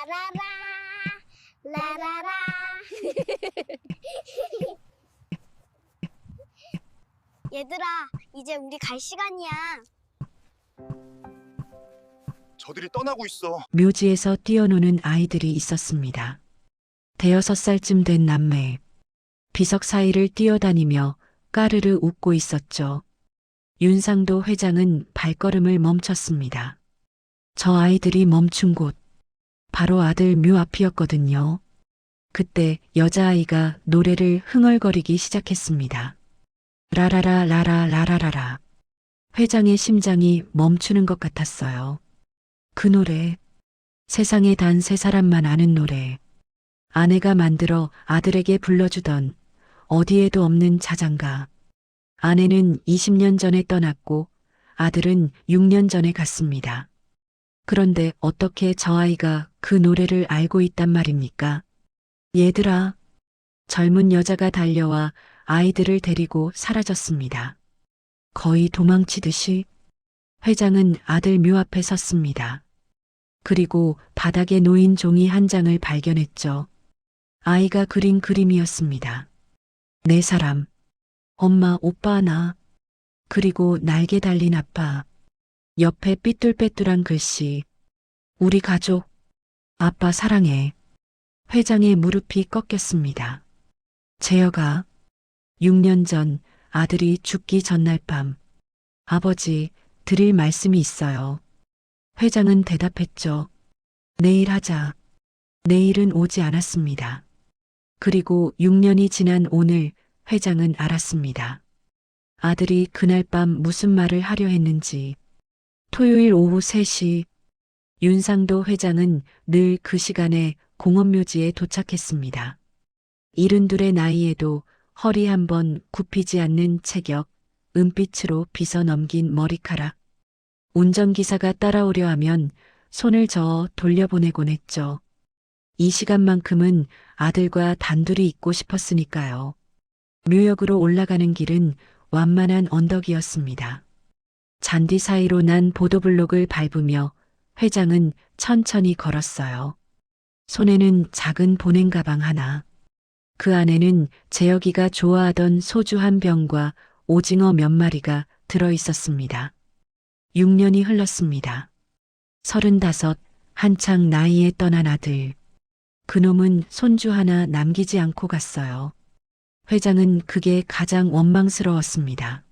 라라라 라라라. 얘들아, 이제 우리 갈 시간이야. 저들이 떠나고 있어. 묘지에서 뛰어노는 아이들이 있었습니다. 대여섯 살쯤 된 남매. 비석 사이를 뛰어다니며 까르르 웃고 있었죠. 윤상도 회장은 발걸음을 멈췄습니다. 저 아이들이 멈춘 곳, 바로 아들 묘 앞이었거든요. 그때 여자아이가 노래를 흥얼거리기 시작했습니다. 라라라 라라 라라라라. 회장의 심장이 멈추는 것 같았어요. 그 노래, 세상에 단 세 사람만 아는 노래. 아내가 만들어 아들에게 불러주던 어디에도 없는 자장가. 아내는 20년 전에 떠났고 아들은 6년 전에 갔습니다. 그런데 어떻게 저 아이가 그 노래를 알고 있단 말입니까? 얘들아, 젊은 여자가 달려와 아이들을 데리고 사라졌습니다. 거의 도망치듯이. 회장은 아들 묘 앞에 섰습니다. 그리고 바닥에 놓인 종이 한 장을 발견했죠. 아이가 그린 그림이었습니다. 네 사람. 엄마, 오빠, 나. 그리고 날개 달린 아빠. 옆에 삐뚤빼뚤한 글씨. 우리 가족. 아빠 사랑해. 회장의 무릎이 꺾였습니다. 재혁아. 6년 전 아들이 죽기 전날 밤. 아버지, 드릴 말씀이 있어요. 회장은 대답했죠. 내일 하자. 내일은 오지 않았습니다. 그리고 6년이 지난 오늘 회장은 알았습니다. 아들이 그날 밤 무슨 말을 하려 했는지. 토요일 오후 3시 윤상도 회장은 늘 그 시간에 공원묘지에 도착했습니다. 72의 나이에도 허리 한번 굽히지 않는 체격, 은빛으로 빗어 넘긴 머리카락. 운전기사가 따라오려 하면 손을 저어 돌려보내곤 했죠. 이 시간만큼은 아들과 단둘이 있고 싶었으니까요. 묘역으로 올라가는 길은 완만한 언덕이었습니다. 잔디 사이로 난 보도블록을 밟으며 회장은 천천히 걸었어요. 손에는 작은 보냉 가방 하나. 그 안에는 재혁이가 좋아하던 소주 한 병과 오징어 몇 마리가 들어 있었습니다. 6년이 흘렀습니다. 35, 한창 나이에 떠난 아들. 그놈은 손주 하나 남기지 않고 갔어요. 회장은 그게 가장 원망스러웠습니다.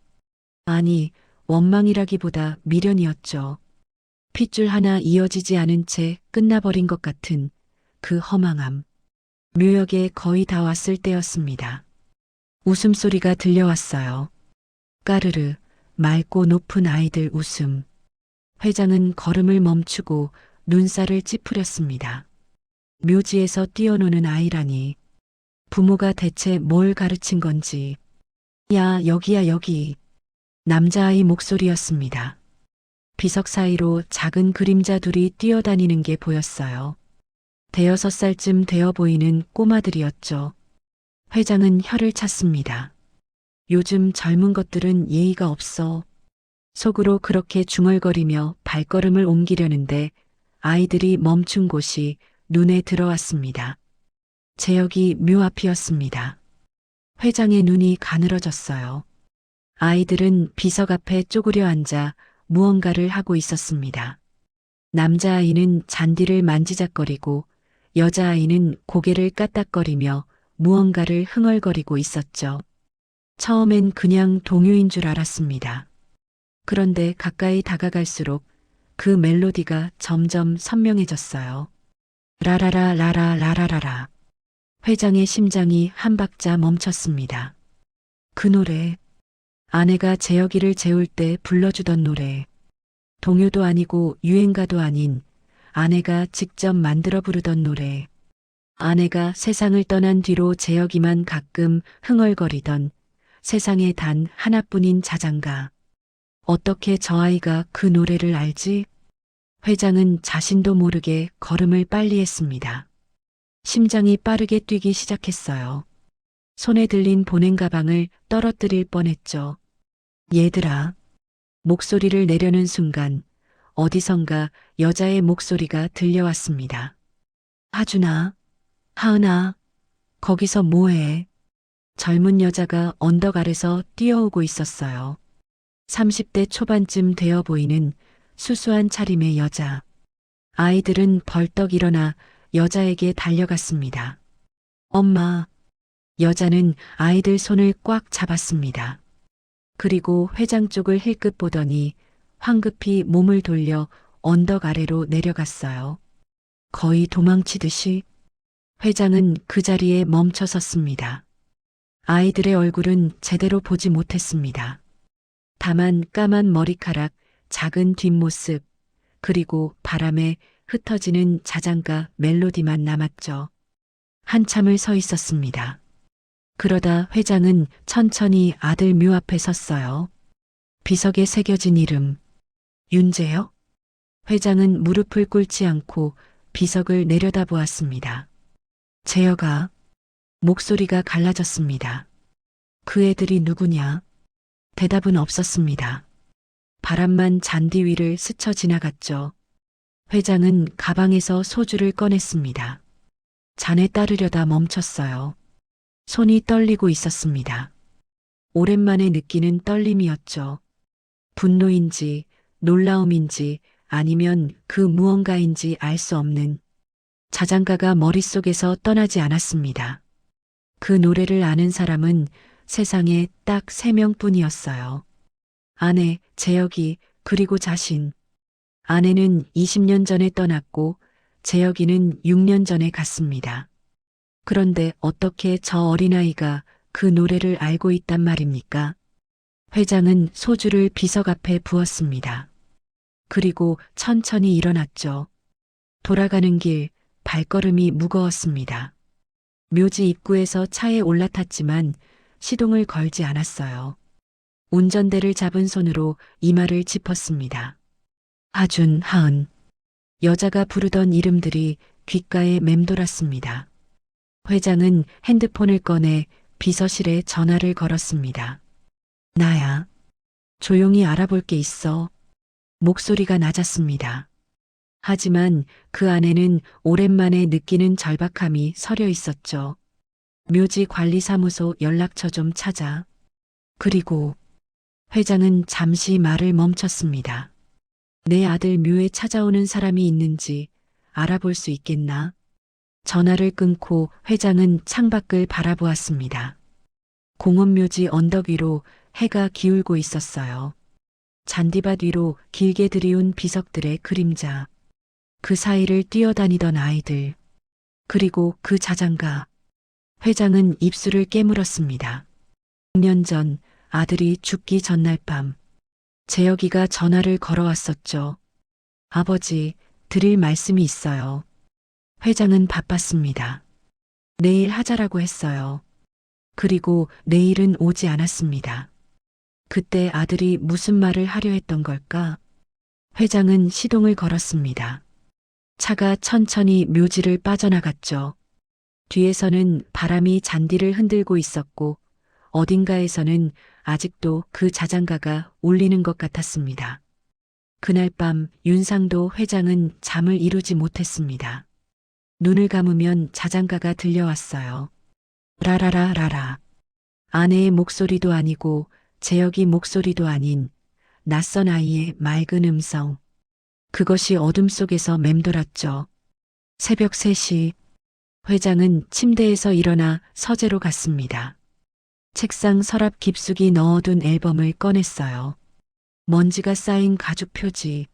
아니, 원망이라기보다 미련이었죠. 핏줄 하나 이어지지 않은 채 끝나버린 것 같은 그 허망함. 묘역에 거의 다 왔을 때였습니다. 웃음소리가 들려왔어요. 까르르, 맑고 높은 아이들 웃음. 회장은 걸음을 멈추고 눈살을 찌푸렸습니다. 묘지에서 뛰어노는 아이라니. 부모가 대체 뭘 가르친 건지. 야, 여기야, 여기. 남자아이 목소리였습니다. 비석 사이로 작은 그림자 둘이 뛰어다니는 게 보였어요. 대여섯 살쯤 되어 보이는 꼬마들이었죠. 회장은 혀를 찼습니다. 요즘 젊은 것들은 예의가 없어. 속으로 그렇게 중얼거리며 발걸음을 옮기려는데 아이들이 멈춘 곳이 눈에 들어왔습니다. 재혁이 묘 앞이었습니다. 회장의 눈이 가늘어졌어요. 아이들은 비석 앞에 쪼그려 앉아 무언가를 하고 있었습니다. 남자아이는 잔디를 만지작거리고 여자아이는 고개를 까딱거리며 무언가를 흥얼거리고 있었죠. 처음엔 그냥 동요인 줄 알았습니다. 그런데 가까이 다가갈수록 그 멜로디가 점점 선명해졌어요. 라라라 라라 라라라라. 회장의 심장이 한 박자 멈췄습니다. 그 노래, 아내가 재혁이를 재울 때 불러주던 노래. 동요도 아니고 유행가도 아닌 아내가 직접 만들어 부르던 노래. 아내가 세상을 떠난 뒤로 재혁이만 가끔 흥얼거리던 세상에 단 하나뿐인 자장가. 어떻게 저 아이가 그 노래를 알지? 회장은 자신도 모르게 걸음을 빨리 했습니다. 심장이 빠르게 뛰기 시작했어요. 손에 들린 보냉 가방을 떨어뜨릴 뻔했죠. 얘들아. 목소리를 내려는 순간 어디선가 여자의 목소리가 들려왔습니다. 하준아, 하은아, 거기서 뭐해? 젊은 여자가 언덕 아래서 뛰어오고 있었어요. 30대 초반쯤 되어 보이는 수수한 차림의 여자. 아이들은 벌떡 일어나 여자에게 달려갔습니다. 엄마. 여자는 아이들 손을 꽉 잡았습니다. 그리고 회장 쪽을 힐끗 보더니 황급히 몸을 돌려 언덕 아래로 내려갔어요. 거의 도망치듯이 회장은 그 자리에 멈춰 섰습니다. 아이들의 얼굴은 제대로 보지 못했습니다. 다만 까만 머리카락, 작은 뒷모습, 그리고 바람에 흩어지는 자장가 멜로디만 남았죠. 한참을 서 있었습니다. 그러다 회장은 천천히 아들 묘 앞에 섰어요. 비석에 새겨진 이름, 윤재요? 회장은 무릎을 꿇지 않고 비석을 내려다보았습니다. 재혁아, 목소리가 갈라졌습니다. 그 애들이 누구냐? 대답은 없었습니다. 바람만 잔디 위를 스쳐 지나갔죠. 회장은 가방에서 소주를 꺼냈습니다. 잔에 따르려다 멈췄어요. 손이 떨리고 있었습니다. 오랜만에 느끼는 떨림이었죠. 분노인지, 놀라움인지, 아니면 그 무언가인지 알 수 없는 자장가가 머릿속에서 떠나지 않았습니다. 그 노래를 아는 사람은 세상에 딱 3명뿐이었어요. 아내, 재혁이, 그리고 자신. 아내는 20년 전에 떠났고, 재혁이는 6년 전에 갔습니다. 그런데 어떻게 저 어린아이가 그 노래를 알고 있단 말입니까? 회장은 소주를 비석 앞에 부었습니다. 그리고 천천히 일어났죠. 돌아가는 길, 발걸음이 무거웠습니다. 묘지 입구에서 차에 올라탔지만 시동을 걸지 않았어요. 운전대를 잡은 손으로 이마를 짚었습니다. 하준, 하은. 여자가 부르던 이름들이 귓가에 맴돌았습니다. 회장은 핸드폰을 꺼내 비서실에 전화를 걸었습니다. 나야. 조용히 알아볼 게 있어. 목소리가 낮았습니다. 하지만 그 안에는 오랜만에 느끼는 절박함이 서려 있었죠. 묘지 관리사무소 연락처 좀 찾아. 그리고 회장은 잠시 말을 멈췄습니다. 내 아들 묘에 찾아오는 사람이 있는지 알아볼 수 있겠나? 전화를 끊고 회장은 창밖을 바라보았습니다. 공원묘지 언덕 위로 해가 기울고 있었어요. 잔디밭 위로 길게 들이운 비석들의 그림자. 그 사이를 뛰어다니던 아이들. 그리고 그 자장가. 회장은 입술을 깨물었습니다. 6년 전 아들이 죽기 전날 밤. 재혁이가 전화를 걸어왔었죠. 아버지, 드릴 말씀이 있어요. 회장은 바빴습니다. 내일 하자라고 했어요. 그리고 내일은 오지 않았습니다. 그때 아들이 무슨 말을 하려 했던 걸까? 회장은 시동을 걸었습니다. 차가 천천히 묘지를 빠져나갔죠. 뒤에서는 바람이 잔디를 흔들고 있었고 어딘가에서는 아직도 그 자장가가 울리는 것 같았습니다. 그날 밤 윤상도 회장은 잠을 이루지 못했습니다. 눈을 감으면 자장가가 들려왔어요. 라라라라라. 아내의 목소리도 아니고 재혁이 목소리도 아닌 낯선 아이의 맑은 음성. 그것이 어둠 속에서 맴돌았죠. 새벽 3시. 회장은 침대에서 일어나 서재로 갔습니다. 책상 서랍 깊숙이 넣어둔 앨범을 꺼냈어요. 먼지가 쌓인 가죽 표지.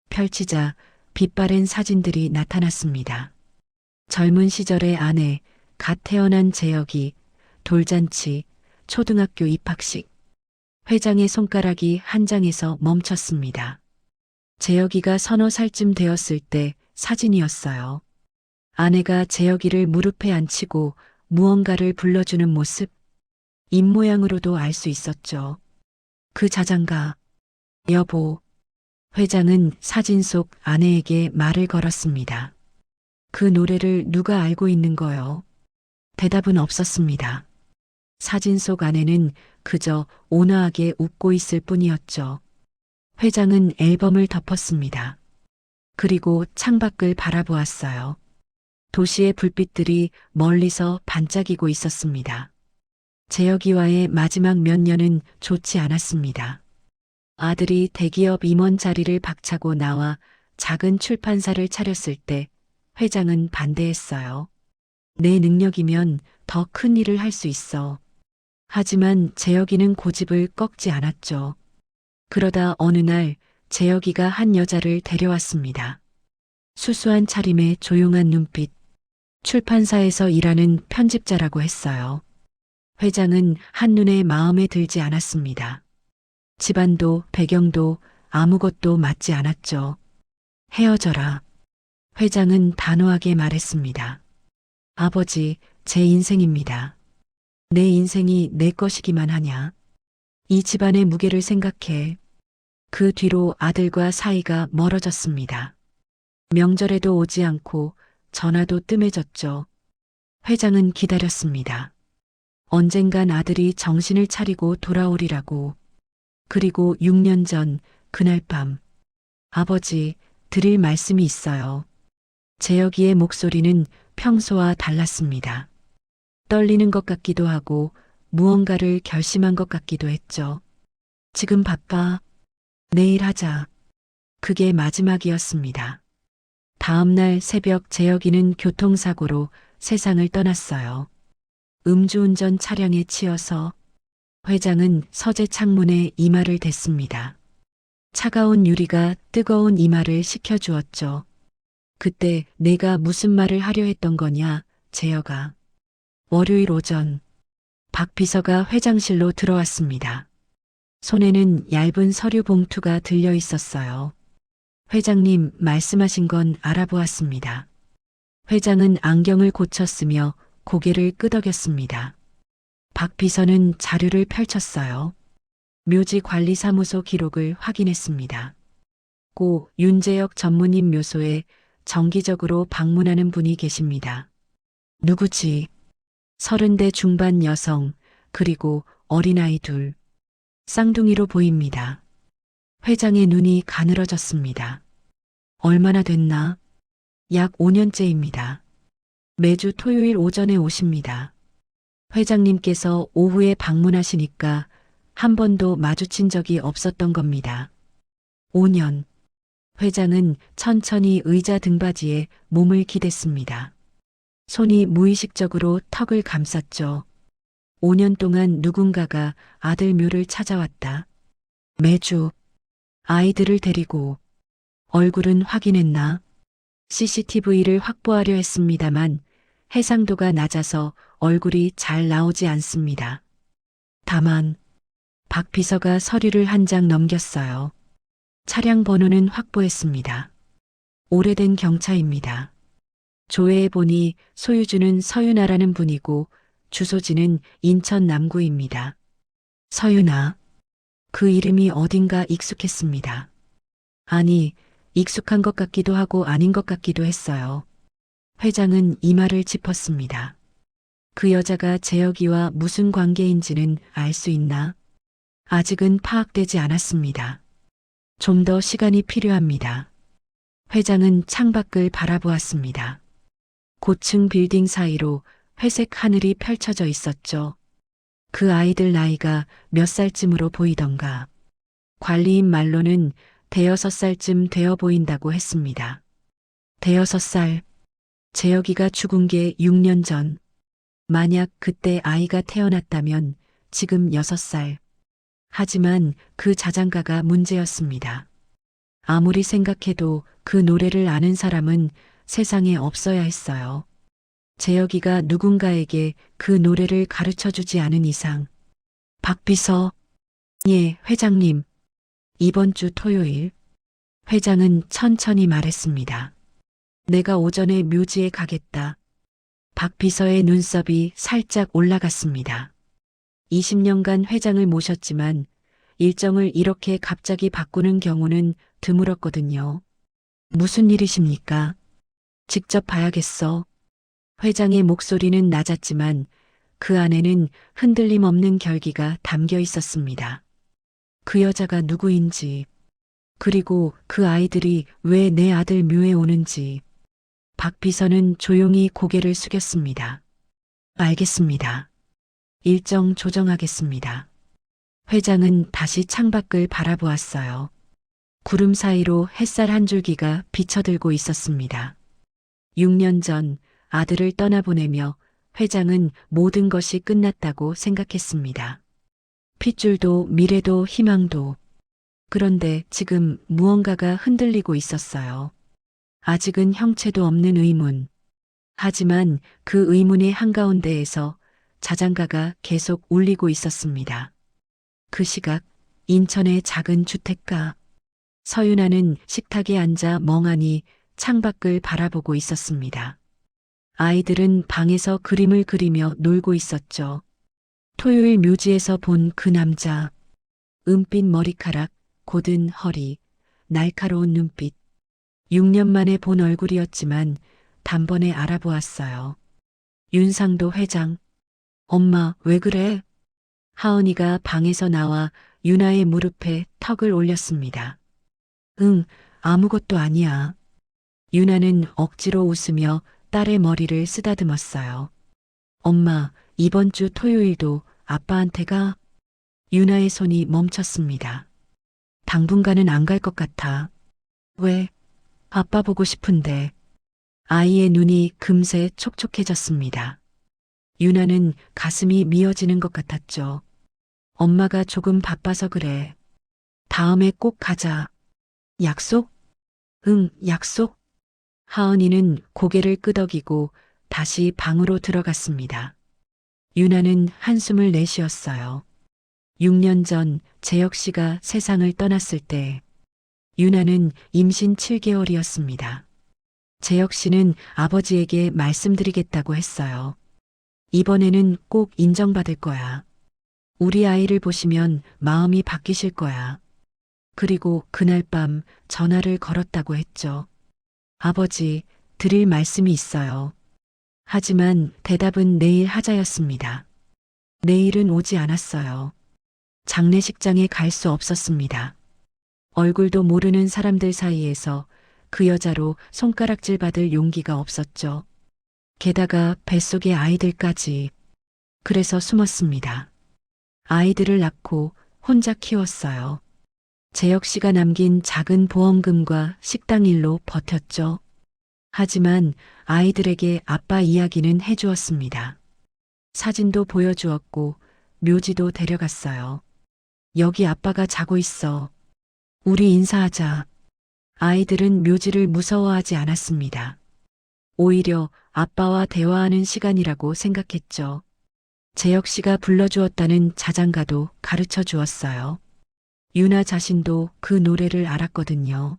펼치자 빛바랜 사진들이 나타났습니다. 젊은 시절의 아내, 갓 태어난 재혁이, 돌잔치, 초등학교 입학식. 회장의 손가락이 한 장에서 멈췄습니다. 재혁이가 서너 살쯤 되었을 때 사진이었어요. 아내가 재혁이를 무릎에 앉히고 무언가를 불러주는 모습. 입모양으로도 알 수 있었죠. 그 자장가. 여보. 회장은 사진 속 아내에게 말을 걸었습니다. 그 노래를 누가 알고 있는 거요? 대답은 없었습니다. 사진 속 아내는 그저 온화하게 웃고 있을 뿐이었죠. 회장은 앨범을 덮었습니다. 그리고 창밖을 바라보았어요. 도시의 불빛들이 멀리서 반짝이고 있었습니다. 재혁이와의 마지막 몇 년은 좋지 않았습니다. 아들이 대기업 임원 자리를 박차고 나와 작은 출판사를 차렸을 때 회장은 반대했어요. 내 능력이면 더 큰 일을 할 수 있어. 하지만 재혁이는 고집을 꺾지 않았죠. 그러다 어느 날 재혁이가 한 여자를 데려왔습니다. 수수한 차림에 조용한 눈빛, 출판사에서 일하는 편집자라고 했어요. 회장은 한눈에 마음에 들지 않았습니다. 집안도 배경도 아무것도 맞지 않았죠. 헤어져라. 회장은 단호하게 말했습니다. 아버지, 제 인생입니다. 내 인생이 내 것이기만 하냐? 이 집안의 무게를 생각해. 그 뒤로 아들과 사이가 멀어졌습니다. 명절에도 오지 않고 전화도 뜸해졌죠. 회장은 기다렸습니다. 언젠간 아들이 정신을 차리고 돌아오리라고. 그리고 6년 전 그날 밤, 아버지, 드릴 말씀이 있어요. 재혁이의 목소리는 평소와 달랐습니다. 떨리는 것 같기도 하고 무언가를 결심한 것 같기도 했죠. 지금 바빠. 내일 하자. 그게 마지막이었습니다. 다음 날 새벽 재혁이는 교통사고로 세상을 떠났어요. 음주운전 차량에 치여서 회장은 서재 창문에 이마를 댔습니다. 차가운 유리가 뜨거운 이마를 식혀주었죠. 그때 내가 무슨 말을 하려 했던 거냐, 재혁아. 월요일 오전, 박 비서가 회장실로 들어왔습니다. 손에는 얇은 서류 봉투가 들려 있었어요. 회장님 말씀하신 건 알아보았습니다. 회장은 안경을 고쳤으며 고개를 끄덕였습니다. 박 비서는 자료를 펼쳤어요. 묘지 관리사무소 기록을 확인했습니다. 고 윤재혁 전무님 묘소에 정기적으로 방문하는 분이 계십니다. 누구지? 30대 중반 여성, 그리고 어린아이 둘. 쌍둥이로 보입니다. 회장의 눈이 가늘어졌습니다. 얼마나 됐나? 약 5년째입니다. 매주 토요일 오전에 오십니다. 회장님께서 오후에 방문하시니까 한 번도 마주친 적이 없었던 겁니다. 5년. 회장은 천천히 의자 등받이에 몸을 기댔습니다. 손이 무의식적으로 턱을 감쌌죠. 5년 동안 누군가가 아들 묘를 찾아왔다. 매주 아이들을 데리고. 얼굴은 확인했나? CCTV를 확보하려 했습니다만 해상도가 낮아서 얼굴이 잘 나오지 않습니다. 다만 박 비서가 서류를 한 장 넘겼어요. 차량 번호는 확보했습니다. 오래된 경차입니다. 조회해 보니 소유주는 서윤아라는 분이고 주소지는 인천 남구입니다. 서윤아. 그 이름이 어딘가 익숙했습니다. 아니, 익숙한 것 같기도 하고 아닌 것 같기도 했어요. 회장은 이마를 짚었습니다. 그 여자가 재혁이와 무슨 관계인지는 알 수 있나? 아직은 파악되지 않았습니다. 좀 더 시간이 필요합니다. 회장은 창밖을 바라보았습니다. 고층 빌딩 사이로 회색 하늘이 펼쳐져 있었죠. 그 아이들 나이가 몇 살쯤으로 보이던가. 관리인 말로는 5살쯤 되어 보인다고 했습니다. 5살. 재혁이가 죽은 게 6년 전. 만약 그때 아이가 태어났다면 지금 6살. 하지만 그 자장가가 문제였습니다. 아무리 생각해도 그 노래를 아는 사람은 세상에 없어야 했어요. 재혁이가 누군가에게 그 노래를 가르쳐주지 않은 이상. 박 비서. 예, 회장님. 이번 주 토요일. 회장은 천천히 말했습니다. 내가 오전에 묘지에 가겠다. 박 비서의 눈썹이 살짝 올라갔습니다. 20년간 회장을 모셨지만 일정을 이렇게 갑자기 바꾸는 경우는 드물었거든요. 무슨 일이십니까? 직접 봐야겠어. 회장의 목소리는 낮았지만 그 안에는 흔들림 없는 결기가 담겨 있었습니다. 그 여자가 누구인지, 그리고 그 아이들이 왜 내 아들 묘에 오는지. 박 비서는 조용히 고개를 숙였습니다. 알겠습니다. 일정 조정하겠습니다. 회장은 다시 창밖을 바라보았어요. 구름 사이로 햇살 한 줄기가 비쳐들고 있었습니다. 6년 전 아들을 떠나보내며 회장은 모든 것이 끝났다고 생각했습니다. 핏줄도 미래도 희망도. 그런데 지금 무언가가 흔들리고 있었어요. 아직은 형체도 없는 의문. 하지만 그 의문의 한가운데에서 자장가가 계속 울리고 있었습니다. 그 시각 인천의 작은 주택가. 서윤아는 식탁에 앉아 멍하니 창밖을 바라보고 있었습니다. 아이들은 방에서 그림을 그리며 놀고 있었죠. 토요일 묘지에서 본 그 남자. 은빛 머리카락, 곧은 허리, 날카로운 눈빛. 6년 만에 본 얼굴이었지만 단번에 알아보았어요. 윤상도 회장. 엄마, 왜 그래? 하은이가 방에서 나와 윤아의 무릎에 턱을 올렸습니다. 응, 아무것도 아니야. 윤아는 억지로 웃으며 딸의 머리를 쓰다듬었어요. 엄마, 이번 주 토요일도 아빠한테 가? 윤아의 손이 멈췄습니다. 당분간은 안 갈 것 같아. 왜? 아빠 보고 싶은데. 아이의 눈이 금세 촉촉해졌습니다. 윤아는 가슴이 미어지는 것 같았죠. 엄마가 조금 바빠서 그래. 다음에 꼭 가자. 약속? 응, 약속. 하은이는 고개를 끄덕이고 다시 방으로 들어갔습니다. 윤아는 한숨을 내쉬었어요. 6년 전 재혁 씨가 세상을 떠났을 때 윤아는 임신 7개월이었습니다. 재혁 씨는 아버지에게 말씀드리겠다고 했어요. 이번에는 꼭 인정받을 거야. 우리 아이를 보시면 마음이 바뀌실 거야. 그리고 그날 밤 전화를 걸었다고 했죠. 아버지, 드릴 말씀이 있어요. 하지만 대답은 내일 하자였습니다. 내일은 오지 않았어요. 장례식장에 갈 수 없었습니다. 얼굴도 모르는 사람들 사이에서 그 여자로 손가락질 받을 용기가 없었죠. 게다가 뱃속의 아이들까지. 그래서 숨었습니다. 아이들을 낳고 혼자 키웠어요. 재혁 씨가 남긴 작은 보험금과 식당 일로 버텼죠. 하지만 아이들에게 아빠 이야기는 해주었습니다. 사진도 보여주었고 묘지도 데려갔어요. 여기 아빠가 자고 있어. 우리 인사하자. 아이들은 묘지를 무서워하지 않았습니다. 오히려 아빠와 대화하는 시간이라고 생각했죠. 재혁 씨가 불러주었다는 자장가도 가르쳐 주었어요. 윤아 자신도 그 노래를 알았거든요.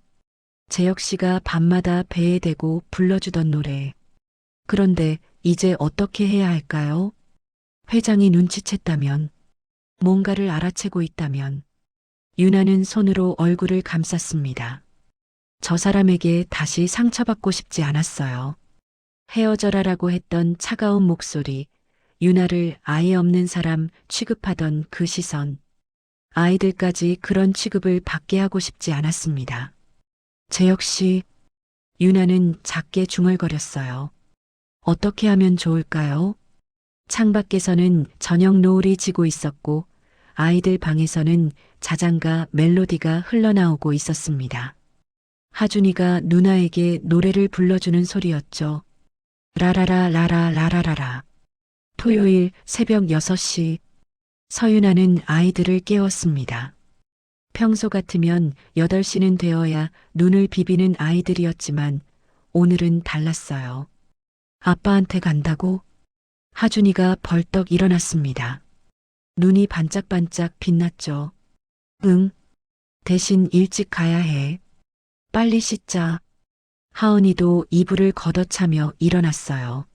재혁 씨가 밤마다 배에 대고 불러주던 노래. 그런데 이제 어떻게 해야 할까요? 회장이 눈치챘다면, 뭔가를 알아채고 있다면, 윤아는 손으로 얼굴을 감쌌습니다. 저 사람에게 다시 상처받고 싶지 않았어요. 헤어져라라고 했던 차가운 목소리, 윤아를 아예 없는 사람 취급하던 그 시선, 아이들까지 그런 취급을 받게 하고 싶지 않았습니다. 재혁 씨, 윤아는 작게 중얼거렸어요. 어떻게 하면 좋을까요? 창밖에서는 저녁 노을이 지고 있었고 아이들 방에서는 자장가 멜로디가 흘러나오고 있었습니다. 하준이가 누나에게 노래를 불러주는 소리였죠. 라라라 라라 라라라라. 토요일 새벽 6시 서윤아는 아이들을 깨웠습니다. 평소 같으면 8시는 되어야 눈을 비비는 아이들이었지만 오늘은 달랐어요. 아빠한테 간다고? 하준이가 벌떡 일어났습니다. 눈이 반짝반짝 빛났죠. 응. 대신 일찍 가야 해. 빨리 씻자. 하은이도 이불을 걷어차며 일어났어요.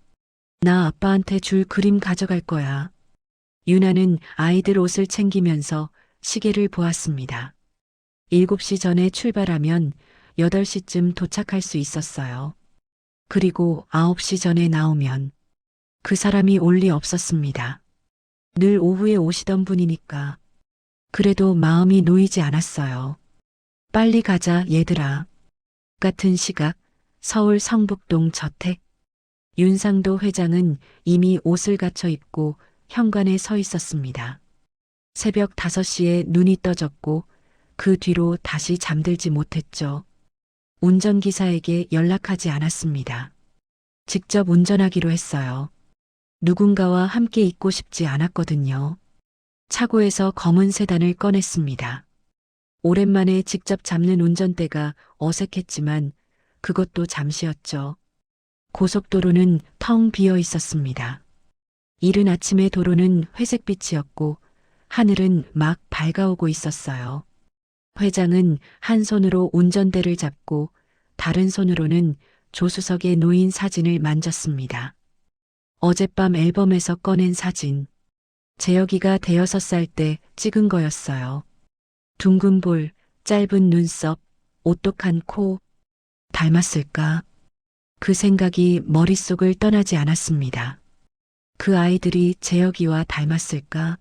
나 아빠한테 줄 그림 가져갈 거야. 윤아는 아이들 옷을 챙기면서 시계를 보았습니다. 7시 전에 출발하면 8시쯤 도착할 수 있었어요. 그리고 9시 전에 나오면 그 사람이 올 리 없었습니다. 늘 오후에 오시던 분이니까. 그래도 마음이 놓이지 않았어요. 빨리 가자, 얘들아. 같은 시각 서울 성북동 저택. 윤상도 회장은 이미 옷을 갖춰 입고 현관에 서 있었습니다. 새벽 5시에 눈이 떠졌고 그 뒤로 다시 잠들지 못했죠. 운전기사에게 연락하지 않았습니다. 직접 운전하기로 했어요. 누군가와 함께 있고 싶지 않았거든요. 차고에서 검은 세단을 꺼냈습니다. 오랜만에 직접 잡는 운전대가 어색했지만 그것도 잠시였죠. 고속도로는 텅 비어 있었습니다. 이른 아침의 도로는 회색빛이었고 하늘은 막 밝아오고 있었어요. 회장은 한 손으로 운전대를 잡고 다른 손으로는 조수석에 놓인 사진을 만졌습니다. 어젯밤 앨범에서 꺼낸 사진. 재혁이가 6살 때 찍은 거였어요. 둥근 볼, 짧은 눈썹, 오똑한 코. 닮았을까? 그 생각이 머릿속을 떠나지 않았습니다. 그 아이들이 재혁이와 닮았을까?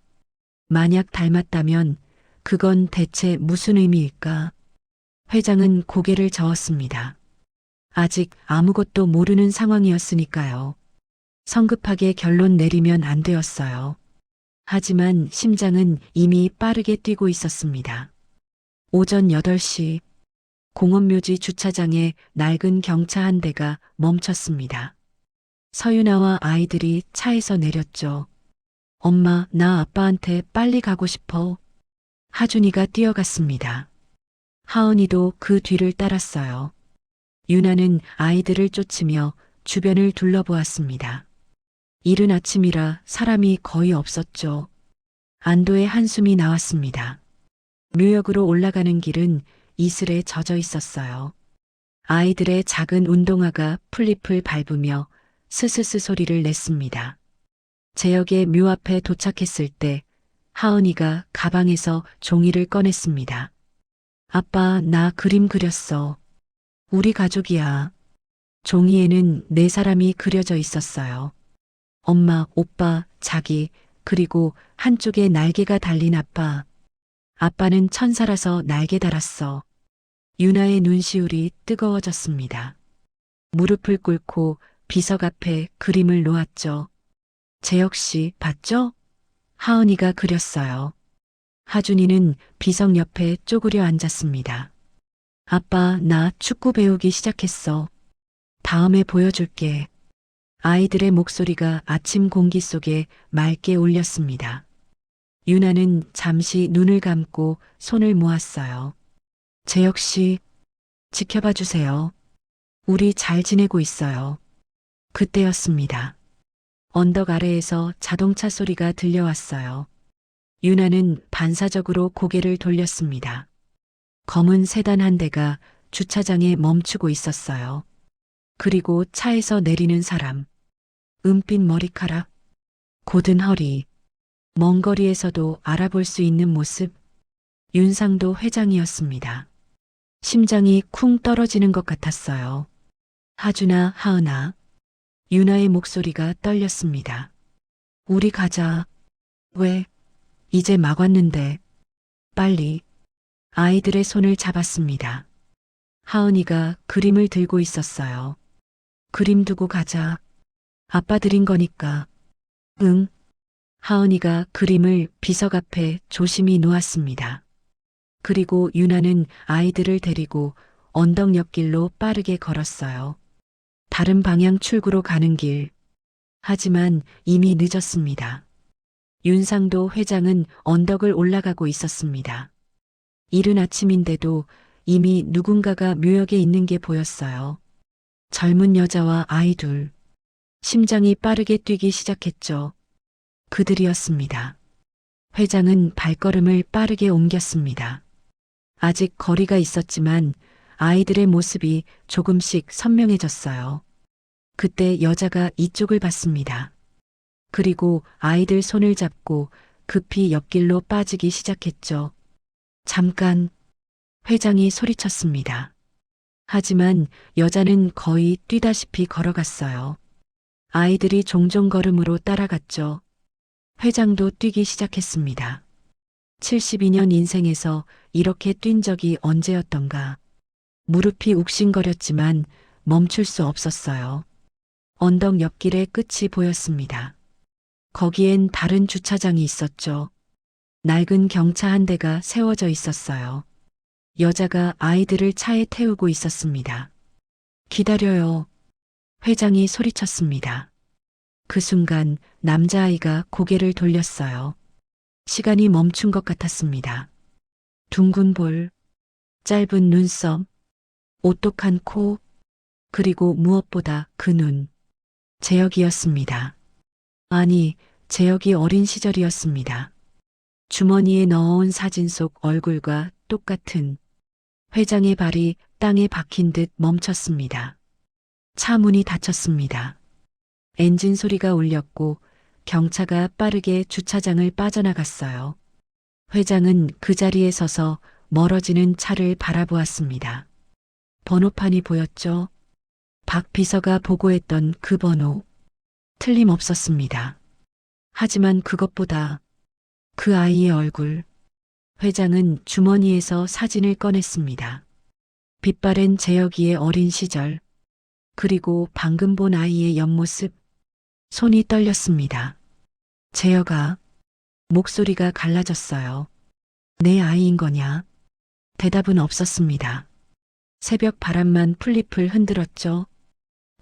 만약 닮았다면 그건 대체 무슨 의미일까? 회장은 고개를 저었습니다. 아직 아무것도 모르는 상황이었으니까요. 성급하게 결론 내리면 안 되었어요. 하지만 심장은 이미 빠르게 뛰고 있었습니다. 오전 8시 공원묘지 주차장에 낡은 경차 한 대가 멈췄습니다. 서윤아와 아이들이 차에서 내렸죠. 엄마, 나 아빠한테 빨리 가고 싶어. 하준이가 뛰어갔습니다. 하은이도 그 뒤를 따랐어요. 유나는 아이들을 쫓으며 주변을 둘러보았습니다. 이른 아침이라 사람이 거의 없었죠. 안도의 한숨이 나왔습니다. 묘역으로 올라가는 길은 이슬에 젖어 있었어요. 아이들의 작은 운동화가 풀잎을 밟으며 스스스 소리를 냈습니다. 재혁의 묘 앞에 도착했을 때 하은이가 가방에서 종이를 꺼냈습니다. 아빠, 나 그림 그렸어. 우리 가족이야. 종이에는 4사람이 그려져 있었어요. 엄마, 오빠, 자기, 그리고 한쪽에 날개가 달린 아빠. 아빠는 천사라서 날개 달았어. 유나의 눈시울이 뜨거워졌습니다. 무릎을 꿇고 비석 앞에 그림을 놓았죠. 재혁 씨, 봤죠? 하은이가 그렸어요. 하준이는 비석 옆에 쪼그려 앉았습니다. 아빠, 나 축구 배우기 시작했어. 다음에 보여줄게. 아이들의 목소리가 아침 공기 속에 맑게 울렸습니다. 유나는 잠시 눈을 감고 손을 모았어요. 재혁 씨, 지켜봐 주세요. 우리 잘 지내고 있어요. 그때였습니다. 언덕 아래에서 자동차 소리가 들려왔어요. 유나는 반사적으로 고개를 돌렸습니다. 검은 세단 한 대가 주차장에 멈추고 있었어요. 그리고 차에서 내리는 사람. 은빛 머리카락, 곧은 허리, 먼 거리에서도 알아볼 수 있는 모습. 윤상도 회장이었습니다. 심장이 쿵 떨어지는 것 같았어요. 하준아, 하은아. 유나의 목소리가 떨렸습니다. 우리 가자. 왜? 이제 막 왔는데. 빨리. 아이들의 손을 잡았습니다. 하은이가 그림을 들고 있었어요. 그림 두고 가자. 아빠 드린 거니까. 응. 하은이가 그림을 비석 앞에 조심히 놓았습니다. 그리고 유나는 아이들을 데리고 언덕 옆길로 빠르게 걸었어요. 다른 방향 출구로 가는 길. 하지만 이미 늦었습니다. 윤상도 회장은 언덕을 올라가고 있었습니다. 이른 아침인데도 이미 누군가가 묘역에 있는 게 보였어요. 젊은 여자와 아이 둘. 심장이 빠르게 뛰기 시작했죠. 그들이었습니다. 회장은 발걸음을 빠르게 옮겼습니다. 아직 거리가 있었지만 아이들의 모습이 조금씩 선명해졌어요. 그때 여자가 이쪽을 봤습니다. 그리고 아이들 손을 잡고 급히 옆길로 빠지기 시작했죠. 잠깐, 회장이 소리쳤습니다. 하지만 여자는 거의 뛰다시피 걸어갔어요. 아이들이 종종 걸음으로 따라갔죠. 회장도 뛰기 시작했습니다. 72년 인생에서 이렇게 뛴 적이 언제였던가. 무릎이 욱신거렸지만 멈출 수 없었어요. 언덕 옆길의 끝이 보였습니다. 거기엔 다른 주차장이 있었죠. 낡은 경차 한 대가 세워져 있었어요. 여자가 아이들을 차에 태우고 있었습니다. 기다려요. 회장이 소리쳤습니다. 그 순간 남자아이가 고개를 돌렸어요. 시간이 멈춘 것 같았습니다. 둥근 볼, 짧은 눈썹, 오똑한 코, 그리고 무엇보다 그 눈. 재혁이었습니다. 아니, 재혁이 어린 시절이었습니다. 주머니에 넣어온 사진 속 얼굴과 똑같은 회장의 발이 땅에 박힌 듯 멈췄습니다. 차 문이 닫혔습니다. 엔진 소리가 울렸고 경차가 빠르게 주차장을 빠져나갔어요. 회장은 그 자리에 서서 멀어지는 차를 바라보았습니다. 번호판이 보였죠. 박 비서가 보고했던 그 번호. 틀림없었습니다. 하지만 그것보다 그 아이의 얼굴. 회장은 주머니에서 사진을 꺼냈습니다. 빛바랜 재혁이의 어린 시절, 그리고 방금 본 아이의 옆모습. 손이 떨렸습니다. 재혁아, 목소리가 갈라졌어요. 내 아이인 거냐? 대답은 없었습니다. 새벽 바람만 풀잎을 흔들었죠.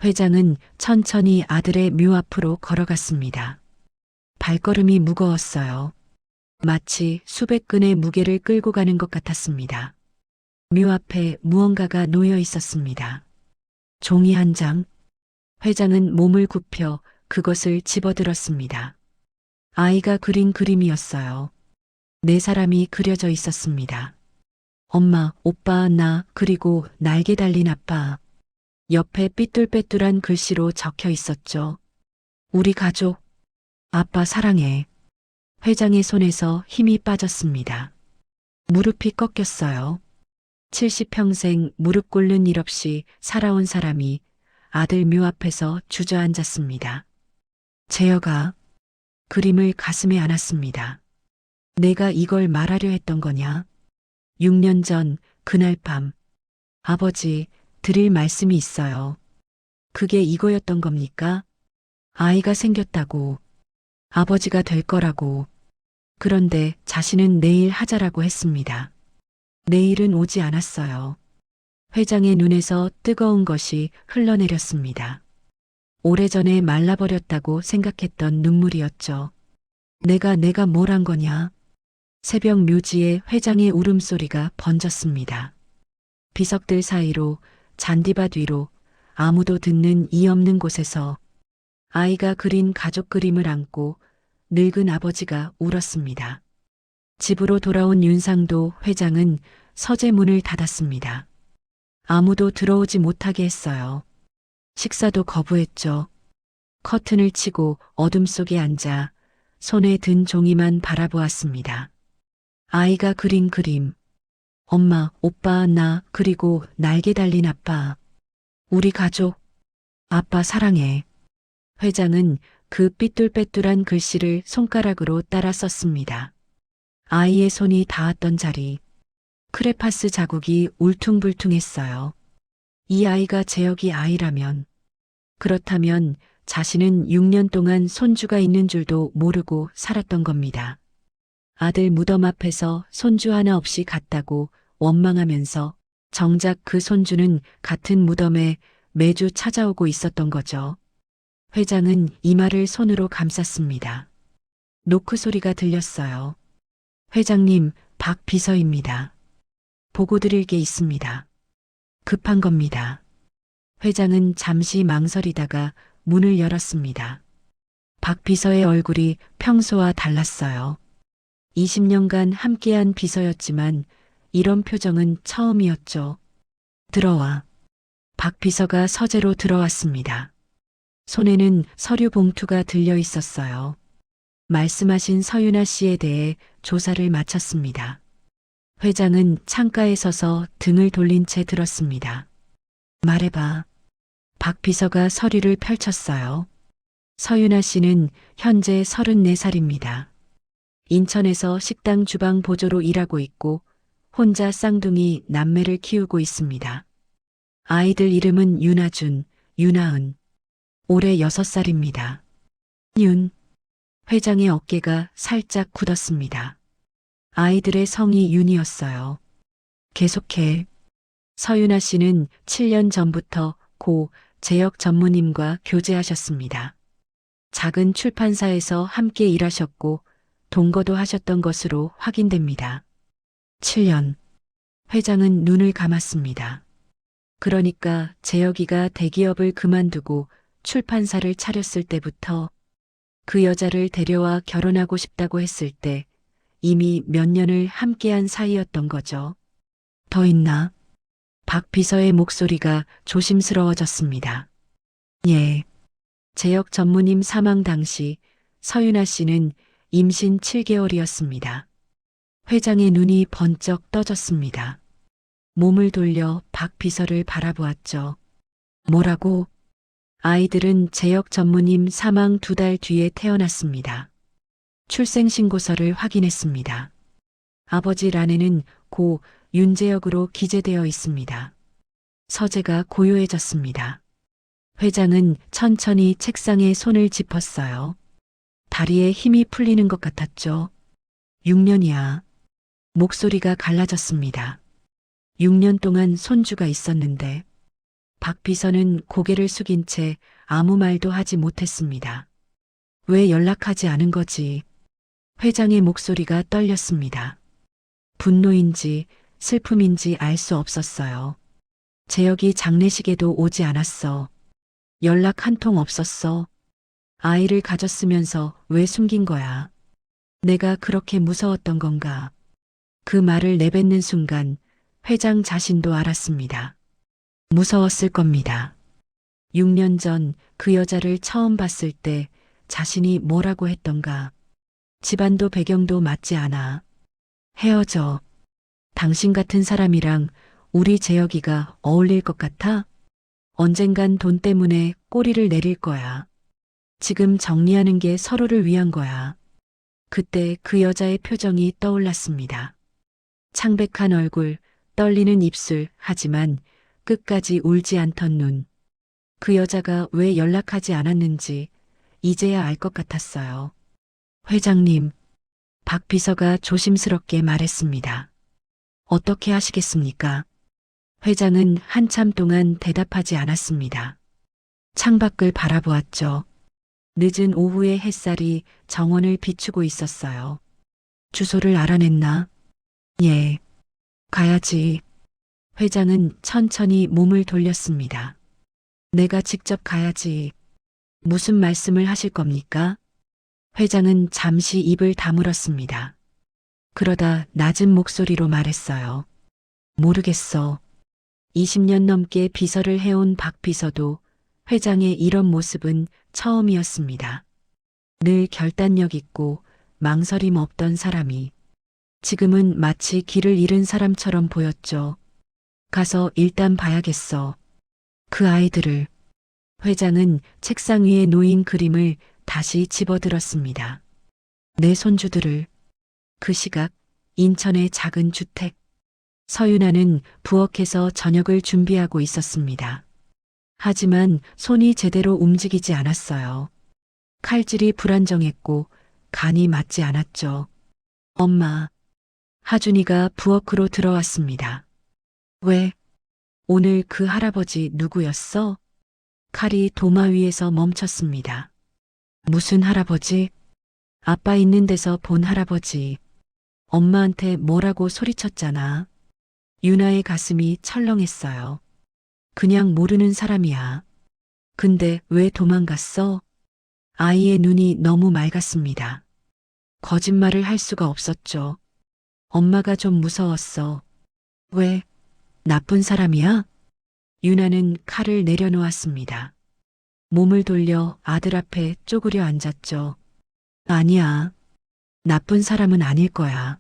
회장은 천천히 아들의 묘 앞으로 걸어갔습니다. 발걸음이 무거웠어요. 마치 수백 근의 무게를 끌고 가는 것 같았습니다. 묘 앞에 무언가가 놓여 있었습니다. 종이 한 장. 회장은 몸을 굽혀 그것을 집어들었습니다. 아이가 그린 그림이었어요. 네 사람이 그려져 있었습니다. 엄마, 오빠, 나, 그리고 날개 달린 아빠. 옆에 삐뚤빼뚤한 글씨로 적혀 있었죠. 우리 가족. 아빠 사랑해. 회장의 손에서 힘이 빠졌습니다. 무릎이 꺾였어요. 70평생 무릎 꿇는 일 없이 살아온 사람이 아들 묘 앞에서 주저앉았습니다. 재혁아, 그림을 가슴에 안았습니다. 내가 이걸 말하려 했던 거냐? 6년 전 그날 밤, 아버지, 드릴 말씀이 있어요. 그게 이거였던 겁니까? 아이가 생겼다고, 아버지가 될 거라고. 그런데 자신은 내일 하자라고 했습니다. 내일은 오지 않았어요. 회장의 눈에서 뜨거운 것이 흘러내렸습니다. 오래전에 말라버렸다고 생각했던 눈물이었죠. 내가 뭘 한 거냐? 새벽 묘지에 회장의 울음소리가 번졌습니다. 비석들 사이로, 잔디밭 위로, 아무도 듣는 이 없는 곳에서 아이가 그린 가족 그림을 안고 늙은 아버지가 울었습니다. 집으로 돌아온 윤상도 회장은 서재문을 닫았습니다. 아무도 들어오지 못하게 했어요. 식사도 거부했죠. 커튼을 치고 어둠 속에 앉아 손에 든 종이만 바라보았습니다. 아이가 그린 그림. 엄마, 오빠, 나, 그리고 날개 달린 아빠. 우리 가족. 아빠 사랑해. 회장은 그 삐뚤빼뚤한 글씨를 손가락으로 따라 썼습니다. 아이의 손이 닿았던 자리. 크레파스 자국이 울퉁불퉁했어요. 이 아이가 재혁이 아이라면, 그렇다면 자신은 6년 동안 손주가 있는 줄도 모르고 살았던 겁니다. 아들 무덤 앞에서 손주 하나 없이 갔다고 원망하면서 정작 그 손주는 같은 무덤에 매주 찾아오고 있었던 거죠. 회장은 이마를 손으로 감쌌습니다. 노크 소리가 들렸어요. 회장님, 박 비서입니다. 보고 드릴 게 있습니다. 급한 겁니다. 회장은 잠시 망설이다가 문을 열었습니다. 박 비서의 얼굴이 평소와 달랐어요. 20년간 함께한 비서였지만 이런 표정은 처음이었죠. 들어와. 박 비서가 서재로 들어왔습니다. 손에는 서류 봉투가 들려 있었어요. 말씀하신 서윤아 씨에 대해 조사를 마쳤습니다. 회장은 창가에 서서 등을 돌린 채 들었습니다. 말해봐. 박 비서가 서류를 펼쳤어요. 서윤아 씨는 현재 34살입니다. 인천에서 식당 주방 보조로 일하고 있고 혼자 쌍둥이 남매를 키우고 있습니다. 아이들 이름은 윤아준, 윤아은. 올해 6살입니다. 윤. 회장의 어깨가 살짝 굳었습니다. 아이들의 성이 윤이었어요. 계속해. 서윤아 씨는 7년 전부터 고 재역 전무님과 교제하셨습니다. 작은 출판사에서 함께 일하셨고 동거도 하셨던 것으로 확인됩니다. 7년. 회장은 눈을 감았습니다. 그러니까 재혁이가 대기업을 그만두고 출판사를 차렸을 때부터 그 여자를 데려와 결혼하고 싶다고 했을 때 이미 몇 년을 함께한 사이였던 거죠. 더 있나? 박 비서의 목소리가 조심스러워졌습니다. 예. 재역 전무님 사망 당시 서윤아 씨는 임신 7개월이었습니다. 회장의 눈이 번쩍 떠졌습니다. 몸을 돌려 박 비서를 바라보았죠. 뭐라고? 아이들은 재역 전무님 사망 2달 뒤에 태어났습니다. 출생신고서를 확인했습니다. 아버지 란에는 고 윤재혁으로 기재되어 있습니다. 서재가 고요해졌습니다. 회장은 천천히 책상에 손을 짚었어요. 다리에 힘이 풀리는 것 같았죠. 6년이야. 목소리가 갈라졌습니다. 6년 동안 손주가 있었는데 박 비서는 고개를 숙인 채 아무 말도 하지 못했습니다. 왜 연락하지 않은 거지? 회장의 목소리가 떨렸습니다. 분노인지 슬픔인지 알 수 없었어요. 재혁이 장례식에도 오지 않았어. 연락 한 통 없었어. 아이를 가졌으면서 왜 숨긴 거야? 내가 그렇게 무서웠던 건가? 그 말을 내뱉는 순간 회장 자신도 알았습니다. 무서웠을 겁니다. 6년 전 그 여자를 처음 봤을 때 자신이 뭐라고 했던가. 집안도 배경도 맞지 않아. 헤어져. 당신 같은 사람이랑 우리 재혁이가 어울릴 것 같아? 언젠간 돈 때문에 꼬리를 내릴 거야. 지금 정리하는 게 서로를 위한 거야. 그때 그 여자의 표정이 떠올랐습니다. 창백한 얼굴, 떨리는 입술, 하지만 끝까지 울지 않던 눈. 그 여자가 왜 연락하지 않았는지 이제야 알 것 같았어요. 회장님, 박 비서가 조심스럽게 말했습니다. 어떻게 하시겠습니까? 회장은 한참 동안 대답하지 않았습니다. 창밖을 바라보았죠. 늦은 오후의 햇살이 정원을 비추고 있었어요. 주소를 알아냈나? 예. 가야지. 회장은 천천히 몸을 돌렸습니다. 내가 직접 가야지. 무슨 말씀을 하실 겁니까? 회장은 잠시 입을 다물었습니다. 그러다 낮은 목소리로 말했어요. 모르겠어. 20년 넘게 비서를 해온 박 비서도 회장의 이런 모습은 처음이었습니다. 늘 결단력 있고 망설임 없던 사람이 지금은 마치 길을 잃은 사람처럼 보였죠. 가서 일단 봐야겠어. 그 아이들을. 회장은 책상 위에 놓인 그림을 다시 집어들었습니다. 내 손주들을. 그 시각 인천의 작은 주택. 서윤아는 부엌에서 저녁을 준비하고 있었습니다. 하지만 손이 제대로 움직이지 않았어요. 칼질이 불안정했고 간이 맞지 않았죠. 엄마. 하준이가 부엌으로 들어왔습니다. 왜? 오늘 그 할아버지 누구였어? 칼이 도마 위에서 멈췄습니다. 무슨 할아버지? 아빠 있는 데서 본 할아버지. 엄마한테 뭐라고 소리쳤잖아. 유나의 가슴이 철렁했어요. 그냥 모르는 사람이야. 근데 왜 도망갔어? 아이의 눈이 너무 맑았습니다. 거짓말을 할 수가 없었죠. 엄마가 좀 무서웠어. 왜? 나쁜 사람이야? 유나는 칼을 내려놓았습니다. 몸을 돌려 아들 앞에 쪼그려 앉았죠. 아니야. 나쁜 사람은 아닐 거야.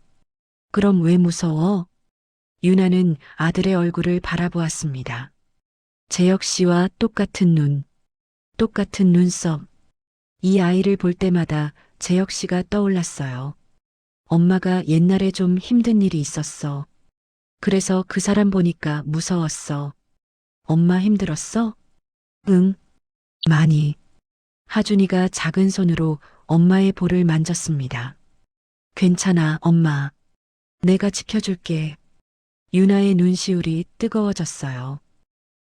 그럼 왜 무서워? 유나는 아들의 얼굴을 바라보았습니다. 재혁 씨와 똑같은 눈, 똑같은 눈썹. 이 아이를 볼 때마다 재혁 씨가 떠올랐어요. 엄마가 옛날에 좀 힘든 일이 있었어. 그래서 그 사람 보니까 무서웠어. 엄마 힘들었어? 응, 많이. 하준이가 작은 손으로 엄마의 볼을 만졌습니다. 괜찮아, 엄마. 내가 지켜줄게. 유나의 눈시울이 뜨거워졌어요.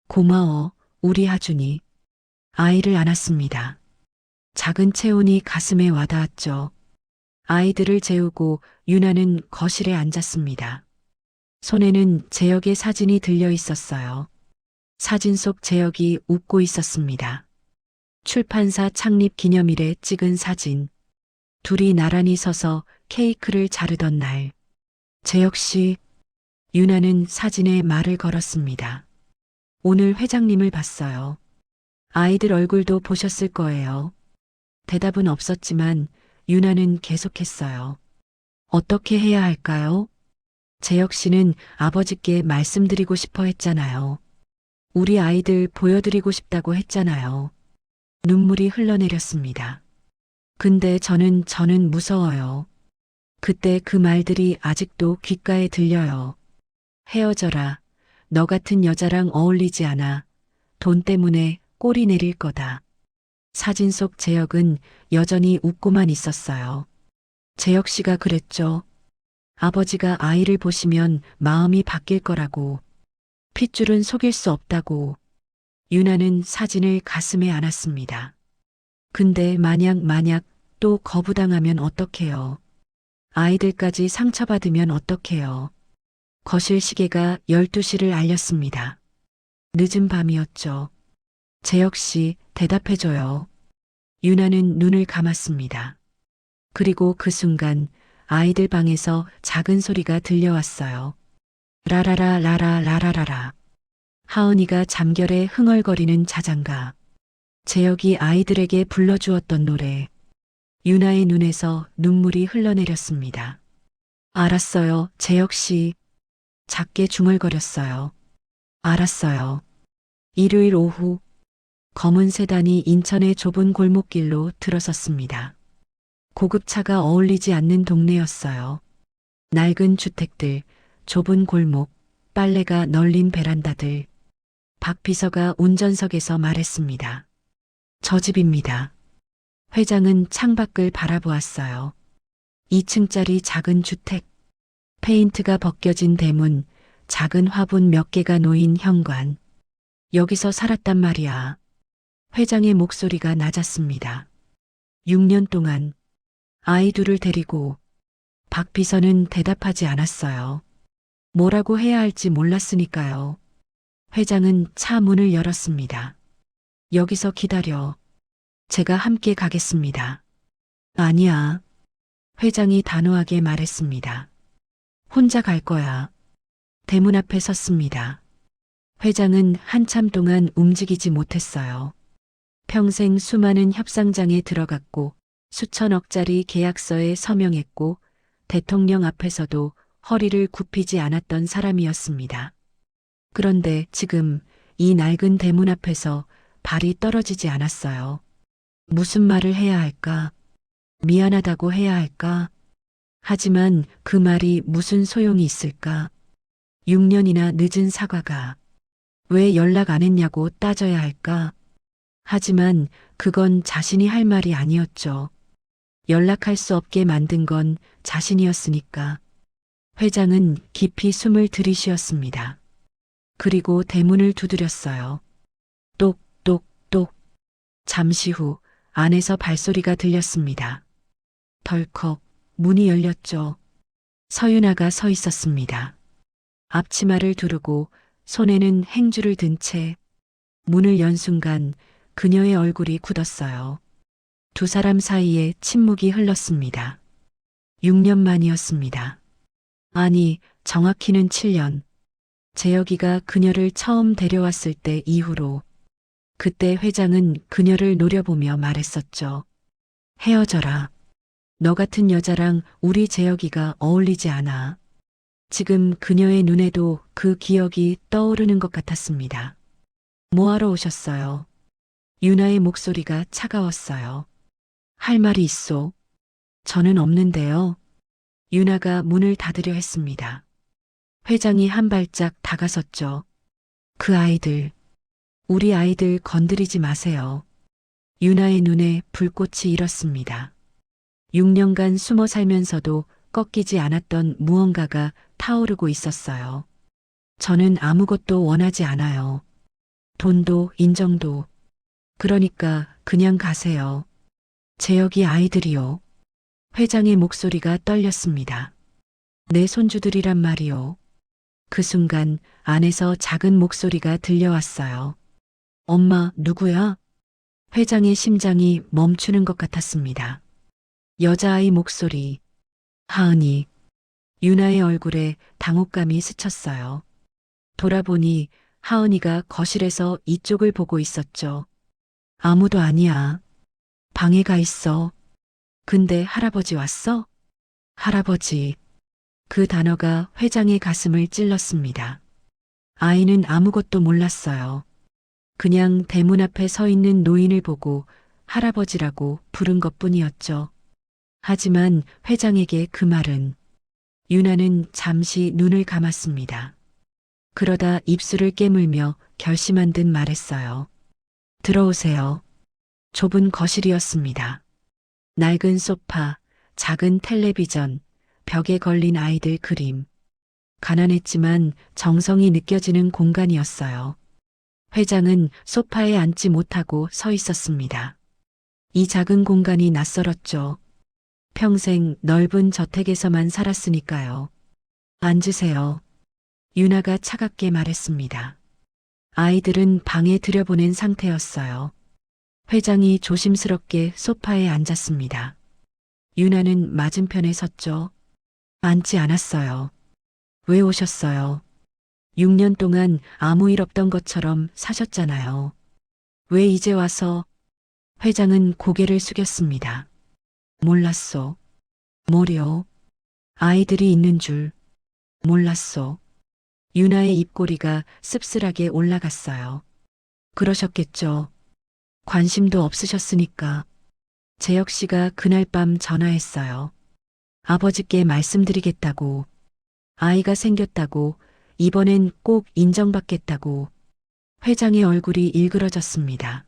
고마워, 우리 하준이. 아이를 안았습니다. 작은 체온이 가슴에 와닿았죠. 아이들을 재우고 유나는 거실에 앉았습니다. 손에는 재혁의 사진이 들려 있었어요. 사진 속 재혁이 웃고 있었습니다. 출판사 창립 기념일에 찍은 사진. 둘이 나란히 서서 케이크를 자르던 날. 재혁 씨, 유나는 사진에 말을 걸었습니다. 오늘 회장님을 봤어요. 아이들 얼굴도 보셨을 거예요. 대답은 없었지만 유나는 계속했어요. 어떻게 해야 할까요? 재혁 씨는 아버지께 말씀드리고 싶어 했잖아요. 우리 아이들 보여드리고 싶다고 했잖아요. 눈물이 흘러내렸습니다. 근데 저는 무서워요. 그때 그 말들이 아직도 귓가에 들려요. 헤어져라. 너 같은 여자랑 어울리지 않아. 돈 때문에 꼴이 내릴 거다. 사진 속 재혁은 여전히 웃고만 있었어요. 재혁 씨가 그랬죠. 아버지가 아이를 보시면 마음이 바뀔 거라고. 핏줄은 속일 수 없다고. 유나는 사진을 가슴에 안았습니다. 근데 만약 또 거부당하면 어떡해요. 아이들까지 상처받으면 어떡해요. 거실 시계가 12시를 알렸습니다. 늦은 밤이었죠. 재혁 씨, 대답해줘요. 유나는 눈을 감았습니다. 그리고 그 순간 아이들 방에서 작은 소리가 들려왔어요. 라라라 라라라라라. 하은이가 잠결에 흥얼거리는 자장가. 재혁이 아이들에게 불러주었던 노래. 유나의 눈에서 눈물이 흘러내렸습니다. 알았어요, 재혁 씨. 작게 중얼거렸어요. 알았어요. 일요일 오후 검은 세단이 인천의 좁은 골목길로 들어섰습니다. 고급차가 어울리지 않는 동네였어요. 낡은 주택들, 좁은 골목, 빨래가 널린 베란다들. 박 비서가 운전석에서 말했습니다. 저 집입니다. 회장은 창밖을 바라보았어요. 2층짜리 작은 주택. 페인트가 벗겨진 대문, 작은 화분 몇 개가 놓인 현관. 여기서 살았단 말이야. 회장의 목소리가 낮았습니다. 6년 동안 아이 둘을 데리고. 박 비서는 대답하지 않았어요. 뭐라고 해야 할지 몰랐으니까요. 회장은 차 문을 열었습니다. 여기서 기다려. 제가 함께 가겠습니다. 아니야. 회장이 단호하게 말했습니다. 혼자 갈 거야. 대문 앞에 섰습니다. 회장은 한참 동안 움직이지 못했어요. 평생 수많은 협상장에 들어갔고 수천억짜리 계약서에 서명했고 대통령 앞에서도 허리를 굽히지 않았던 사람이었습니다. 그런데 지금 이 낡은 대문 앞에서 발이 떨어지지 않았어요. 무슨 말을 해야 할까? 미안하다고 해야 할까? 하지만 그 말이 무슨 소용이 있을까? 6년이나 늦은 사과가 왜 연락 안 했냐고 따져야 할까? 하지만 그건 자신이 할 말이 아니었죠. 연락할 수 없게 만든 건 자신이었으니까. 회장은 깊이 숨을 들이쉬었습니다. 그리고 대문을 두드렸어요. 똑똑똑. 잠시 후 안에서 발소리가 들렸습니다. 덜컥 문이 열렸죠. 서윤아가 서 있었습니다. 앞치마를 두르고 손에는 행주를 든 채 문을 연 순간 그녀의 얼굴이 굳었어요. 두 사람 사이에 침묵이 흘렀습니다. 6년 만이었습니다. 아니, 정확히는 7년. 재혁이가 그녀를 처음 데려왔을 때 이후로. 그때 회장은 그녀를 노려보며 말했었죠. 헤어져라. 너 같은 여자랑 우리 재혁이가 어울리지 않아. 지금 그녀의 눈에도 그 기억이 떠오르는 것 같았습니다. 뭐하러 오셨어요? 유나의 목소리가 차가웠어요. 할 말이 있소. 저는 없는데요. 유나가 문을 닫으려 했습니다. 회장이 한 발짝 다가섰죠. 그 아이들, 우리 아이들 건드리지 마세요. 유나의 눈에 불꽃이 일었습니다. 6년간 숨어 살면서도 꺾이지 않았던 무언가가 타오르고 있었어요. 저는 아무것도 원하지 않아요. 돈도 인정도. 그러니까 그냥 가세요. 재혁이 아이들이요. 회장의 목소리가 떨렸습니다. 내 손주들이란 말이요. 그 순간 안에서 작은 목소리가 들려왔어요. 엄마, 누구야? 회장의 심장이 멈추는 것 같았습니다. 여자아이 목소리. 하은이. 유나의 얼굴에 당혹감이 스쳤어요. 돌아보니 하은이가 거실에서 이쪽을 보고 있었죠. 아무도 아니야. 방에 가 있어. 근데 할아버지 왔어? 할아버지. 그 단어가 회장의 가슴을 찔렀습니다. 아이는 아무것도 몰랐어요. 그냥 대문 앞에 서 있는 노인을 보고 할아버지라고 부른 것뿐이었죠. 하지만 회장에게 그 말은 유나는 잠시 눈을 감았습니다. 그러다 입술을 깨물며 결심한 듯 말했어요. 들어오세요. 좁은 거실이었습니다. 낡은 소파, 작은 텔레비전, 벽에 걸린 아이들 그림. 가난했지만 정성이 느껴지는 공간이었어요. 회장은 소파에 앉지 못하고 서 있었습니다. 이 작은 공간이 낯설었죠. 평생 넓은 저택에서만 살았으니까요. 앉으세요. 유나가 차갑게 말했습니다. 아이들은 방에 들여보낸 상태였어요. 회장이 조심스럽게 소파에 앉았습니다. 유나는 맞은편에 섰죠. 앉지 않았어요. 왜 오셨어요? 6년 동안 아무 일 없던 것처럼 사셨잖아요. 왜 이제 와서? 회장은 고개를 숙였습니다. 몰랐소. 뭐려? 아이들이 있는 줄. 몰랐소. 유나의 입꼬리가 씁쓸하게 올라갔어요. 그러셨겠죠. 관심도 없으셨으니까. 재혁 씨가 그날 밤 전화했어요. 아버지께 말씀드리겠다고. 아이가 생겼다고. 이번엔 꼭 인정받겠다고. 회장의 얼굴이 일그러졌습니다.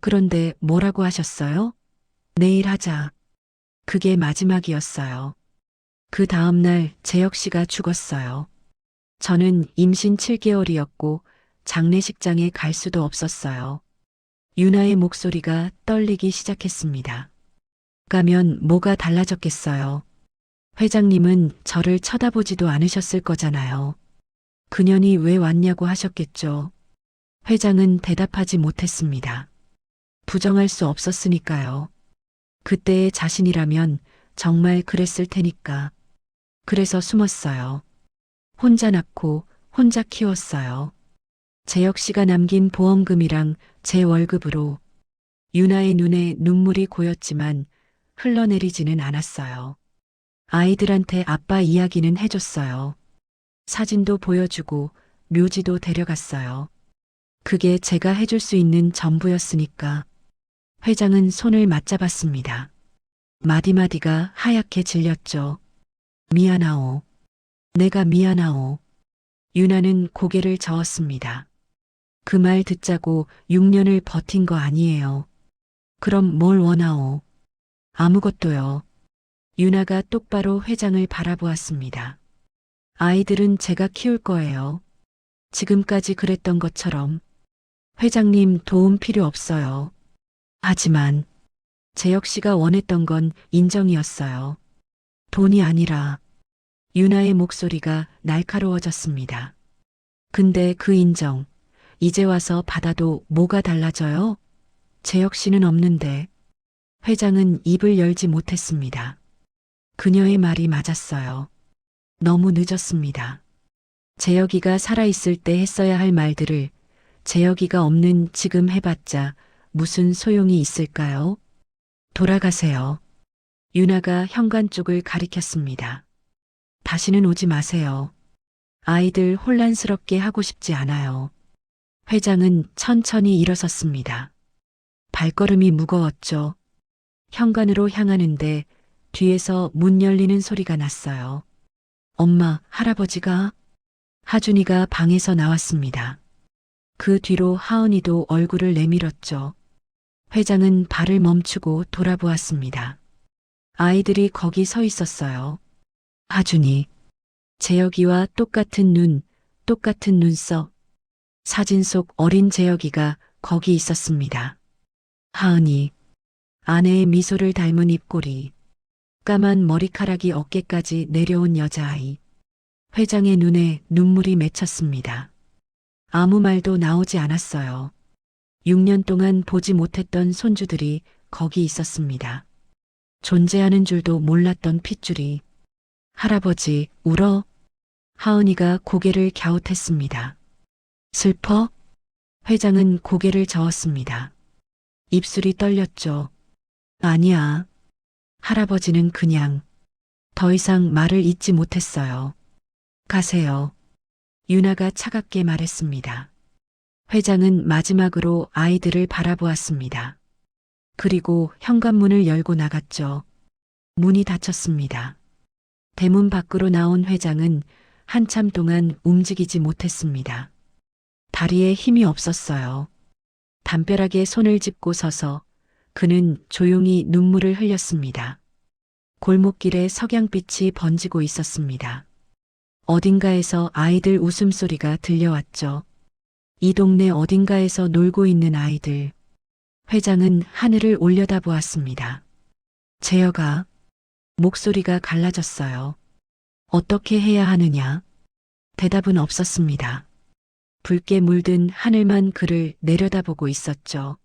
그런데 뭐라고 하셨어요? 내일 하자. 그게 마지막이었어요. 그 다음 날 재혁 씨가 죽었어요. 저는 임신 7개월이었고 장례식장에 갈 수도 없었어요. 유나의 목소리가 떨리기 시작했습니다. 가면 뭐가 달라졌겠어요. 회장님은 저를 쳐다보지도 않으셨을 거잖아요. 그년이 왜 왔냐고 하셨겠죠. 회장은 대답하지 못했습니다. 부정할 수 없었으니까요. 그때의 자신이라면 정말 그랬을 테니까. 그래서 숨었어요. 혼자 낳고 혼자 키웠어요. 재혁 씨가 남긴 보험금이랑 제 월급으로. 유나의 눈에 눈물이 고였지만 흘러내리지는 않았어요. 아이들한테 아빠 이야기는 해줬어요. 사진도 보여주고 묘지도 데려갔어요. 그게 제가 해줄 수 있는 전부였으니까. 회장은 손을 맞잡았습니다. 마디마디가 하얗게 질렸죠. 미안하오. 내가 미안하오. 유나는 고개를 저었습니다. 그 말 듣자고 6년을 버틴 거 아니에요. 그럼 뭘 원하오? 아무것도요. 유나가 똑바로 회장을 바라보았습니다. 아이들은 제가 키울 거예요. 지금까지 그랬던 것처럼. 회장님 도움 필요 없어요. 하지만 재혁 씨가 원했던 건 인정이었어요. 돈이 아니라. 유나의 목소리가 날카로워졌습니다. 근데 그 인정, 이제 와서 받아도 뭐가 달라져요? 재혁 씨는 없는데. 회장은 입을 열지 못했습니다. 그녀의 말이 맞았어요. 너무 늦었습니다. 재혁이가 살아있을 때 했어야 할 말들을 재혁이가 없는 지금 해봤자 무슨 소용이 있을까요? 돌아가세요. 유나가 현관 쪽을 가리켰습니다. 다시는 오지 마세요. 아이들 혼란스럽게 하고 싶지 않아요. 회장은 천천히 일어섰습니다. 발걸음이 무거웠죠. 현관으로 향하는데 뒤에서 문 열리는 소리가 났어요. 엄마, 할아버지가? 하준이가 방에서 나왔습니다. 그 뒤로 하은이도 얼굴을 내밀었죠. 회장은 발을 멈추고 돌아보았습니다. 아이들이 거기 서 있었어요. 하준이, 재혁이와 똑같은 눈, 똑같은 눈썹. 사진 속 어린 재혁이가 거기 있었습니다. 하은이, 아내의 미소를 닮은 입꼬리, 까만 머리카락이 어깨까지 내려온 여자아이. 회장의 눈에 눈물이 맺혔습니다. 아무 말도 나오지 않았어요. 6년 동안 보지 못했던 손주들이 거기 있었습니다. 존재하는 줄도 몰랐던 핏줄이. 할아버지, 울어? 하은이가 고개를 갸웃했습니다. 슬퍼? 회장은 고개를 저었습니다. 입술이 떨렸죠. 아니야. 할아버지는 그냥 더 이상 말을 잇지 못했어요. 가세요. 유나가 차갑게 말했습니다. 회장은 마지막으로 아이들을 바라보았습니다. 그리고 현관문을 열고 나갔죠. 문이 닫혔습니다. 대문 밖으로 나온 회장은 한참 동안 움직이지 못했습니다. 다리에 힘이 없었어요. 담벼락에 손을 짚고 서서 그는 조용히 눈물을 흘렸습니다. 골목길에 석양빛이 번지고 있었습니다. 어딘가에서 아이들 웃음소리가 들려왔죠. 이 동네 어딘가에서 놀고 있는 아이들. 회장은 하늘을 올려다보았습니다. 재혁아. 목소리가 갈라졌어요. 어떻게 해야 하느냐? 대답은 없었습니다. 붉게 물든 하늘만 그를 내려다보고 있었죠.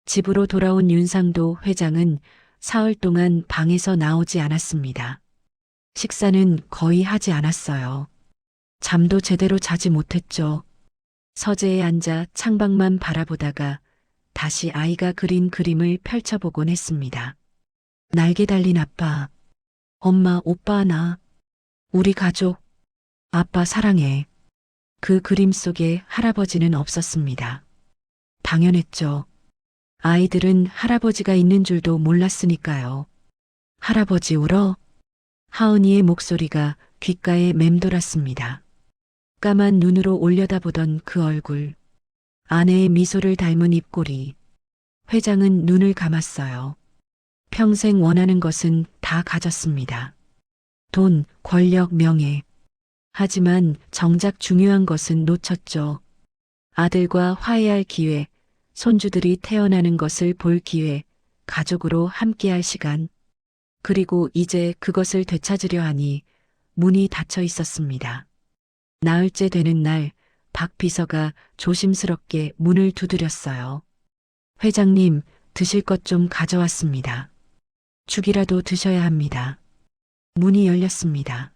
집으로 돌아온 윤상도 회장은 사흘 동안 방에서 나오지 않았습니다. 식사는 거의 하지 않았어요. 잠도 제대로 자지 못했죠. 서재에 앉아 창밖만 바라보다가 다시 아이가 그린 그림을 펼쳐보곤 했습니다. 날개 달린 아빠, 엄마, 오빠, 나, 우리 가족, 아빠 사랑해. 그 그림 속에 할아버지는 없었습니다. 당연했죠. 아이들은 할아버지가 있는 줄도 몰랐으니까요. 할아버지 울어? 하은이의 목소리가 귓가에 맴돌았습니다. 까만 눈으로 올려다보던 그 얼굴, 아내의 미소를 닮은 입꼬리. 회장은 눈을 감았어요. 평생 원하는 것은 다 가졌습니다. 돈, 권력, 명예. 하지만 정작 중요한 것은 놓쳤죠. 아들과 화해할 기회, 손주들이 태어나는 것을 볼 기회, 가족으로 함께할 시간. 그리고 이제 그것을 되찾으려 하니 문이 닫혀 있었습니다. 나흘째 되는 날, 박 비서가 조심스럽게 문을 두드렸어요. 회장님, 드실 것 좀 가져왔습니다. 죽이라도 드셔야 합니다. 문이 열렸습니다.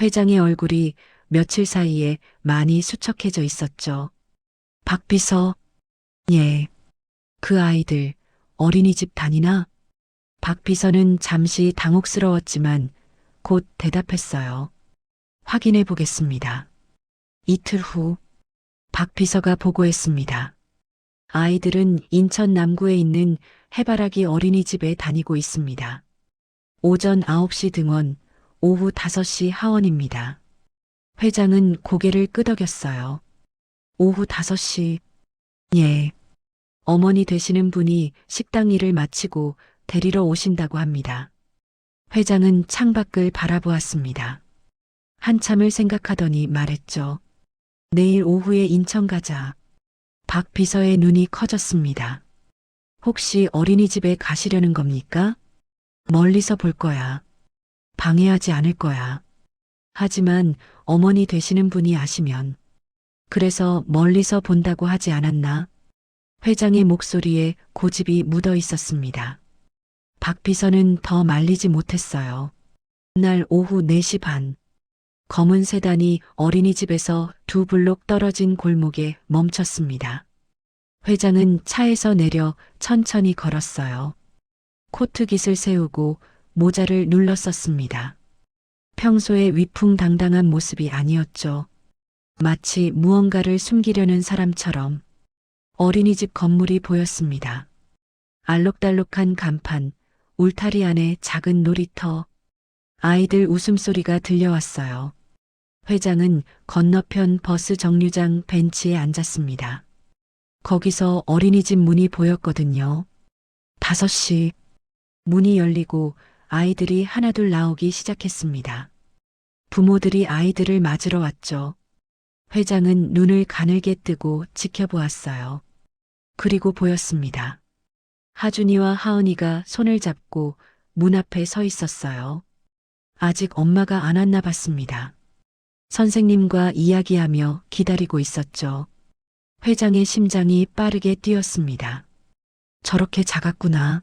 회장의 얼굴이 며칠 사이에 많이 수척해져 있었죠. 박 비서, 예. 그 아이들 어린이집 다니나? 박 비서는 잠시 당혹스러웠지만 곧 대답했어요. 확인해 보겠습니다. 이틀 후, 박 비서가 보고했습니다. 아이들은 인천 남구에 있는 해바라기 어린이집에 다니고 있습니다. 오전 9시 등원, 오후 5시 하원입니다. 회장은 고개를 끄덕였어요. 오후 5시, 예. 어머니 되시는 분이 식당 일을 마치고 데리러 오신다고 합니다. 회장은 창밖을 바라보았습니다. 한참을 생각하더니 말했죠. 내일 오후에 인천 가자. 박 비서의 눈이 커졌습니다. 혹시 어린이집에 가시려는 겁니까? 멀리서 볼 거야. 방해하지 않을 거야. 하지만 어머니 되시는 분이 아시면. 그래서 멀리서 본다고 하지 않았나? 회장의 목소리에 고집이 묻어 있었습니다. 박 비서는 더 말리지 못했어요. 그날 오후 4시 반. 검은 세단이 어린이집에서 2블록 떨어진 골목에 멈췄습니다. 회장은 차에서 내려 천천히 걸었어요. 코트깃을 세우고 모자를 눌러 썼습니다. 평소의 위풍당당한 모습이 아니었죠. 마치 무언가를 숨기려는 사람처럼. 어린이집 건물이 보였습니다. 알록달록한 간판, 울타리 안에 작은 놀이터, 아이들 웃음소리가 들려왔어요. 회장은 건너편 버스 정류장 벤치에 앉았습니다. 거기서 어린이집 문이 보였거든요. 5시. 문이 열리고 아이들이 하나둘 나오기 시작했습니다. 부모들이 아이들을 맞으러 왔죠. 회장은 눈을 가늘게 뜨고 지켜보았어요. 그리고 보였습니다. 하준이와 하은이가 손을 잡고 문 앞에 서 있었어요. 아직 엄마가 안 왔나 봤습니다. 선생님과 이야기하며 기다리고 있었죠. 회장의 심장이 빠르게 뛰었습니다. 저렇게 작았구나.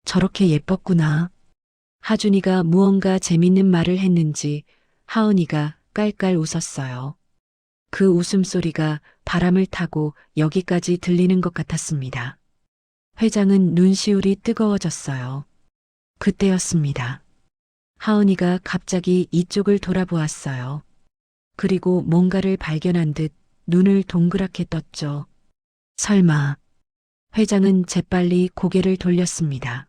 저렇게 예뻤구나. 하준이가 무언가 재밌는 말을 했는지 하은이가 깔깔 웃었어요. 그 웃음소리가 바람을 타고 여기까지 들리는 것 같았습니다. 회장은 눈시울이 뜨거워졌어요. 그때였습니다. 하은이가 갑자기 이쪽을 돌아보았어요. 그리고 뭔가를 발견한 듯 눈을 동그랗게 떴죠. 설마. 회장은 재빨리 고개를 돌렸습니다.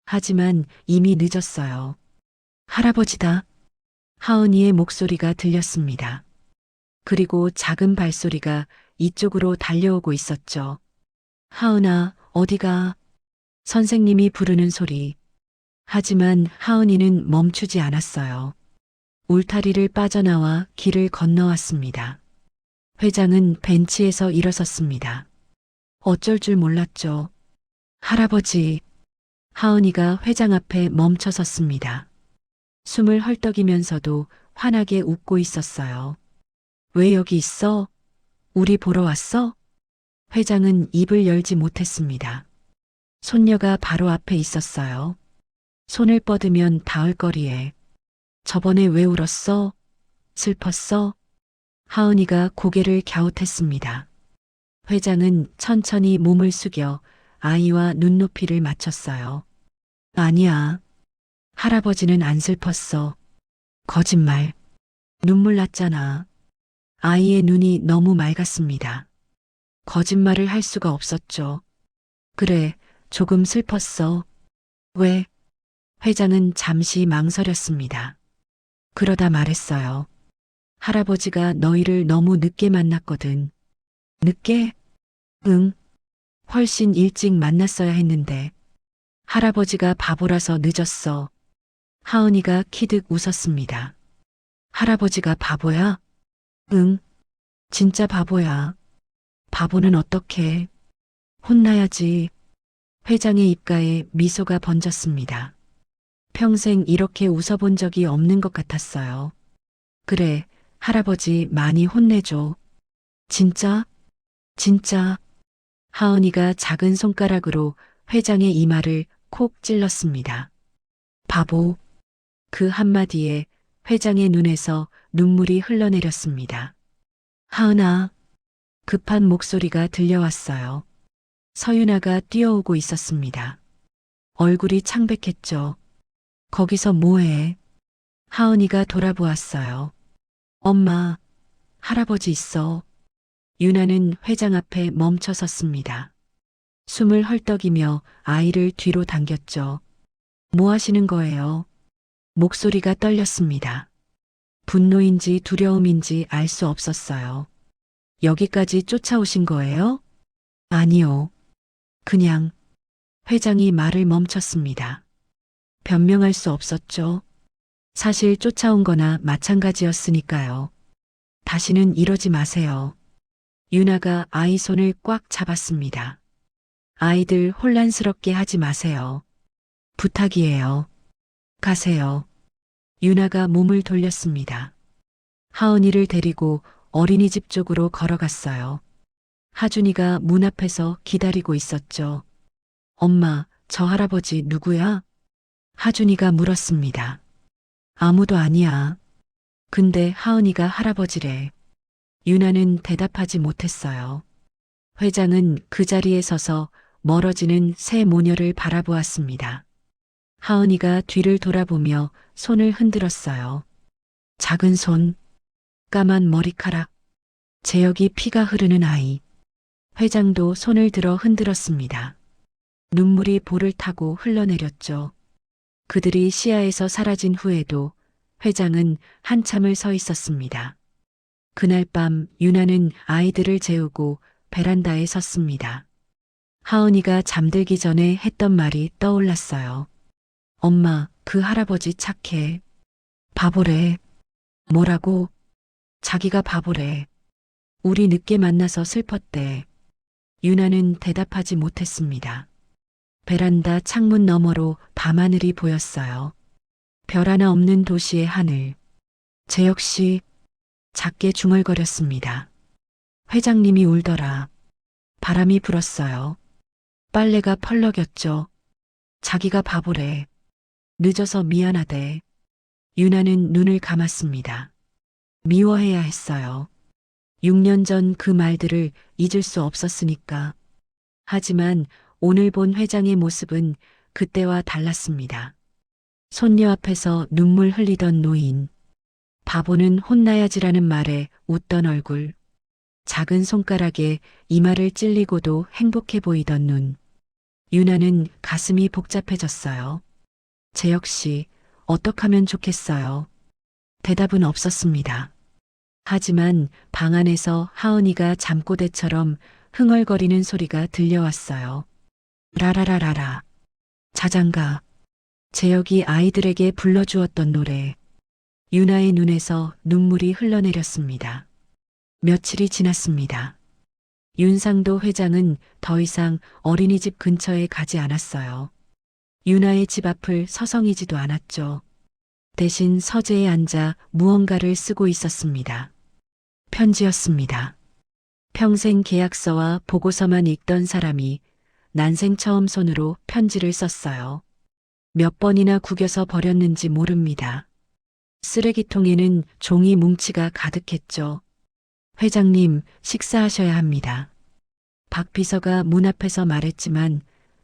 하지만 이미 늦었어요. 할아버지다. 하은이의 목소리가 들렸습니다. 그리고 작은 발소리가 이쪽으로 달려오고 있었죠. 하은아, 어디가? 선생님이 부르는 소리. 하지만 하은이는 멈추지 않았어요. 울타리를 빠져나와 길을 건너왔습니다. 회장은 벤치에서 일어섰습니다. 어쩔 줄 몰랐죠. 할아버지. 하은이가 회장 앞에 멈춰 섰습니다. 숨을 헐떡이면서도 환하게 웃고 있었어요. 왜 여기 있어? 우리 보러 왔어? 회장은 입을 열지 못했습니다. 손녀가 바로 앞에 있었어요. 손을 뻗으면 닿을 거리에. 저번에 왜 울었어? 슬펐어? 하은이가 고개를 갸웃했습니다. 회장은 천천히 몸을 숙여 아이와 눈높이를 맞췄어요. 아니야. 할아버지는 안 슬펐어. 거짓말. 눈물 났잖아. 아이의 눈이 너무 맑았습니다. 거짓말을 할 수가 없었죠. 그래, 조금 슬펐어. 왜? 회장은 잠시 망설였습니다. 그러다 말했어요. 할아버지가 너희를 너무 늦게 만났거든. 늦게? 응. 훨씬 일찍 만났어야 했는데. 할아버지가 바보라서 늦었어. 하은이가 키득 웃었습니다. 할아버지가 바보야? 응. 진짜 바보야. 바보는 어떻게? 혼나야지. 회장의 입가에 미소가 번졌습니다. 평생 이렇게 웃어본 적이 없는 것 같았어요. 그래, 할아버지 많이 혼내줘. 진짜? 진짜? 하은이가 작은 손가락으로 회장의 이마를 콕 찔렀습니다. 바보. 그 한마디에 회장의 눈에서 눈물이 흘러내렸습니다. 하은아. 급한 목소리가 들려왔어요. 서윤아가 뛰어오고 있었습니다. 얼굴이 창백했죠. 거기서 뭐해? 하은이가 돌아보았어요. 엄마, 할아버지 있어. 유나는 회장 앞에 멈춰 섰습니다. 숨을 헐떡이며 아이를 뒤로 당겼죠. 뭐 하시는 거예요? 목소리가 떨렸습니다. 분노인지 두려움인지 알 수 없었어요. 여기까지 쫓아오신 거예요? 아니요. 그냥. 회장이 말을 멈췄습니다. 변명할 수 없었죠. 사실 쫓아온 거나 마찬가지였으니까요. 다시는 이러지 마세요. 유나가 아이 손을 꽉 잡았습니다. 아이들 혼란스럽게 하지 마세요. 부탁이에요. 가세요. 유나가 몸을 돌렸습니다. 하은이를 데리고 어린이집 쪽으로 걸어갔어요. 하준이가 문 앞에서 기다리고 있었죠. 엄마, 저 할아버지 누구야? 하준이가 물었습니다. 아무도 아니야. 근데 하은이가 할아버지래. 유나는 대답하지 못했어요. 회장은 그 자리에 서서 멀어지는 새 모녀를 바라보았습니다. 하은이가 뒤를 돌아보며 손을 흔들었어요. 작은 손, 까만 머리카락, 제역이 피가 흐르는 아이. 회장도 손을 들어 흔들었습니다. 눈물이 볼을 타고 흘러내렸죠. 그들이 시야에서 사라진 후에도 회장은 한참을 서 있었습니다. 그날 밤 유나는 아이들을 재우고 베란다에 섰습니다. 하은이가 잠들기 전에 했던 말이 떠올랐어요. 엄마, 그 할아버지 착해. 바보래. 뭐라고? 자기가 바보래. 우리 늦게 만나서 슬펐대. 유나는 대답하지 못했습니다. 베란다 창문 너머로 밤하늘이 보였어요. 별 하나 없는 도시의 하늘. 제 역시 작게 중얼거렸습니다. 회장님이 울더라. 바람이 불었어요. 빨래가 펄럭였죠. 자기가 바보래. 늦어서 미안하대. 유나는 눈을 감았습니다. 미워해야 했어요. 6년 전 그 말들을 잊을 수 없었으니까. 하지만 오늘 본 회장의 모습은 그때와 달랐습니다. 손녀 앞에서 눈물 흘리던 노인. 바보는 혼나야지라는 말에 웃던 얼굴. 작은 손가락에 이마를 찔리고도 행복해 보이던 눈. 유나는 가슴이 복잡해졌어요. 제 역시 어떡 하면 좋겠어요. 대답은 없었습니다. 하지만 방 안에서 하은이가 잠꼬대처럼 흥얼거리는 소리가 들려왔어요. 라라라라라. 자장가. 재혁이 아이들에게 불러주었던 노래. 유나의 눈에서 눈물이 흘러내렸습니다. 며칠이 지났습니다. 윤상도 회장은 더 이상 어린이집 근처에 가지 않았어요. 유나의 집 앞을 서성이지도 않았죠. 대신 서재에 앉아 무언가를 쓰고 있었습니다. 편지였습니다. 평생 계약서와 보고서만 읽던 사람이 난생 처음 손으로 편지를 썼어요. 몇 번이나 구겨서 버렸는지 모릅니다. 쓰레기통에는 종이 뭉치가 가득했죠. 회장님, 식사하셔야 합니다. 박 비서가 문 앞에서 말했지만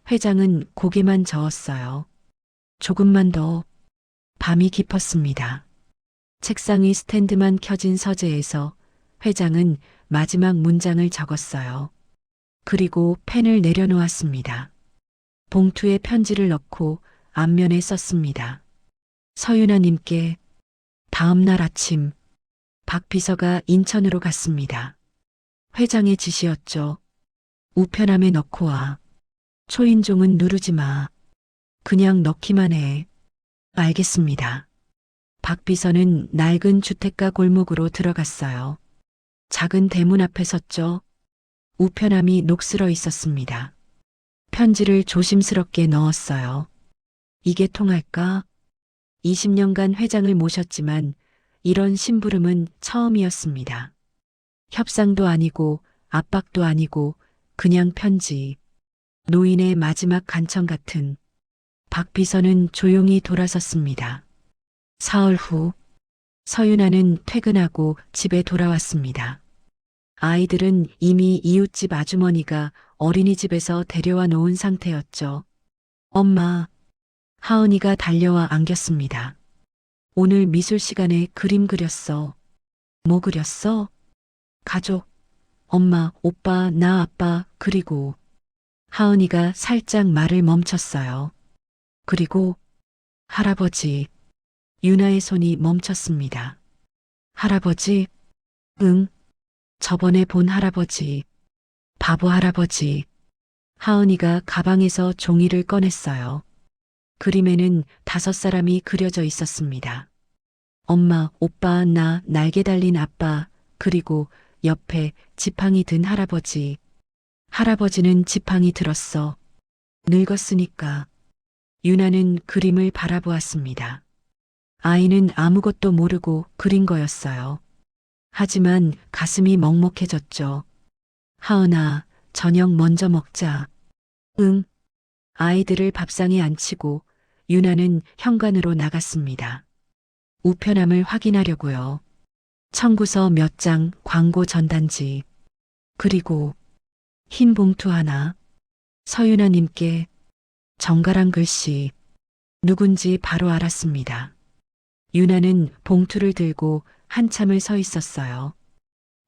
회장은 고개만 저었어요. 조금만 더. 밤이 깊었습니다. 책상의 스탠드만 켜진 서재에서 회장은 마지막 문장을 적었어요. 그리고 펜을 내려놓았습니다. 봉투에 편지를 넣고 앞면에 썼습니다. 서윤아님께. 다음 날 아침 박 비서가 인천으로 갔습니다. 회장의 지시였죠. 우편함에 넣고 와. 초인종은 누르지 마. 그냥 넣기만 해. 알겠습니다. 박 비서는 낡은 주택가 골목으로 들어갔어요. 작은 대문 앞에 섰죠. 우편함이 녹슬어 있었습니다. 편지를 조심스럽게 넣었어요. 이게 통할까? 20년간 회장을 모셨지만 이런 심부름은 처음이었습니다. 협상도 아니고 압박도 아니고 그냥 편지. 노인의 마지막 간청 같은. 박 비서는 조용히 돌아섰습니다. 사흘 후 서윤아는 퇴근하고 집에 돌아왔습니다. 아이들은 이미 이웃집 아주머니가 어린이집에서 데려와 놓은 상태였죠. 엄마. 하은이가 달려와 안겼습니다. 오늘 미술 시간에 그림 그렸어. 뭐 그렸어? 가족. 엄마, 오빠, 나, 아빠, 그리고. 하은이가 살짝 말을 멈췄어요. 그리고 할아버지. 유나의 손이 멈췄습니다. 할아버지? 응. 저번에 본 할아버지. 바보 할아버지. 하은이가 가방에서 종이를 꺼냈어요. 그림에는 5사람이 그려져 있었습니다. 엄마, 오빠, 나, 날개 달린 아빠, 그리고 옆에 지팡이 든 할아버지. 할아버지는 지팡이 들었어. 늙었으니까. 유나는 그림을 바라보았습니다. 아이는 아무것도 모르고 그린 거였어요. 하지만 가슴이 먹먹해졌죠. 하은아, 저녁 먼저 먹자. 응. 아이들을 밥상에 앉히고 유나는 현관으로 나갔습니다. 우편함을 확인하려고요. 청구서 몇 장, 광고 전단지. 그리고 흰 봉투 하나. 서윤아님께. 정갈한 글씨. 누군지 바로 알았습니다. 유나는 봉투를 들고 한참을 서 있었어요.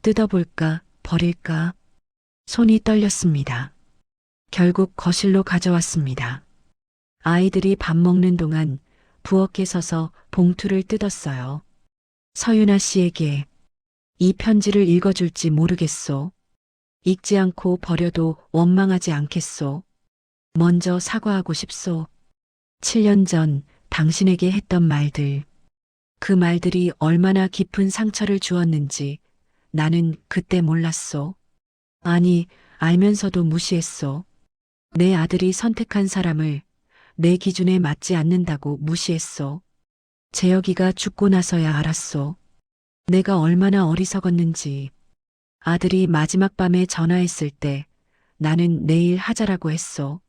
뜯어볼까, 버릴까? 손이 떨렸습니다. 결국 거실로 가져왔습니다. 아이들이 밥 먹는 동안 부엌에 서서 봉투를 뜯었어요. 서윤아 씨에게 이 편지를 읽어줄지 모르겠소. 읽지 않고 버려도 원망하지 않겠소. 먼저 사과하고 싶소. 7년 전 당신에게 했던 말들. 그 말들이 얼마나 깊은 상처를 주었는지 나는 그때 몰랐소. 아니, 알면서도 무시했소. 내 아들이 선택한 사람을 내 기준에 맞지 않는다고 무시했소. 재혁이가 죽고 나서야 알았소. 내가 얼마나 어리석었는지. 아들이 마지막 밤에 전화했을 때 나는 내일 하자라고 했소.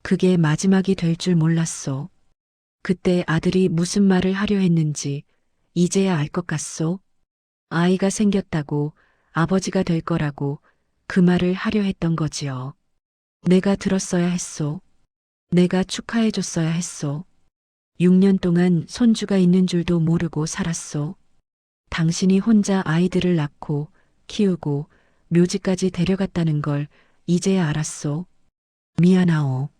그게 마지막이 될 줄 몰랐소. 그때 아들이 무슨 말을 하려 했는지 이제야 알 것 같소. 아이가 생겼다고 아버지가 될 거라고 그 말을 하려 했던 거지요. 내가 들었어야 했소. 내가 축하해줬어야 했소. 6년 동안 손주가 있는 줄도 모르고 살았소. 당신이 혼자 아이들을 낳고 키우고 묘지까지 데려갔다는 걸 이제야 알았소. 미안하오.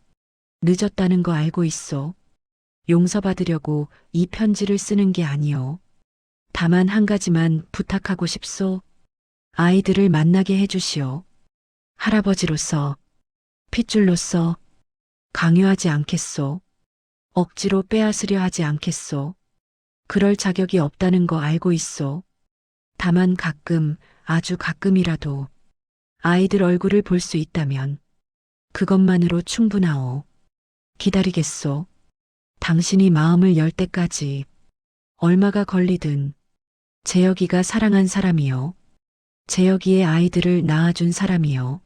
늦었다는 거 알고 있소. 용서받으려고 이 편지를 쓰는 게 아니오. 다만 한 가지만 부탁하고 싶소. 아이들을 만나게 해주시오. 할아버지로서, 핏줄로서 강요하지 않겠소. 억지로 빼앗으려 하지 않겠소. 그럴 자격이 없다는 거 알고 있소. 다만 가끔, 아주 가끔이라도 아이들 얼굴을 볼 수 있다면 그것만으로 충분하오. 기다리겠소. 당신이 마음을 열 때까지 얼마가 걸리든 재혁이가 사랑한 사람이요. 재혁이의 아이들을 낳아준 사람이요.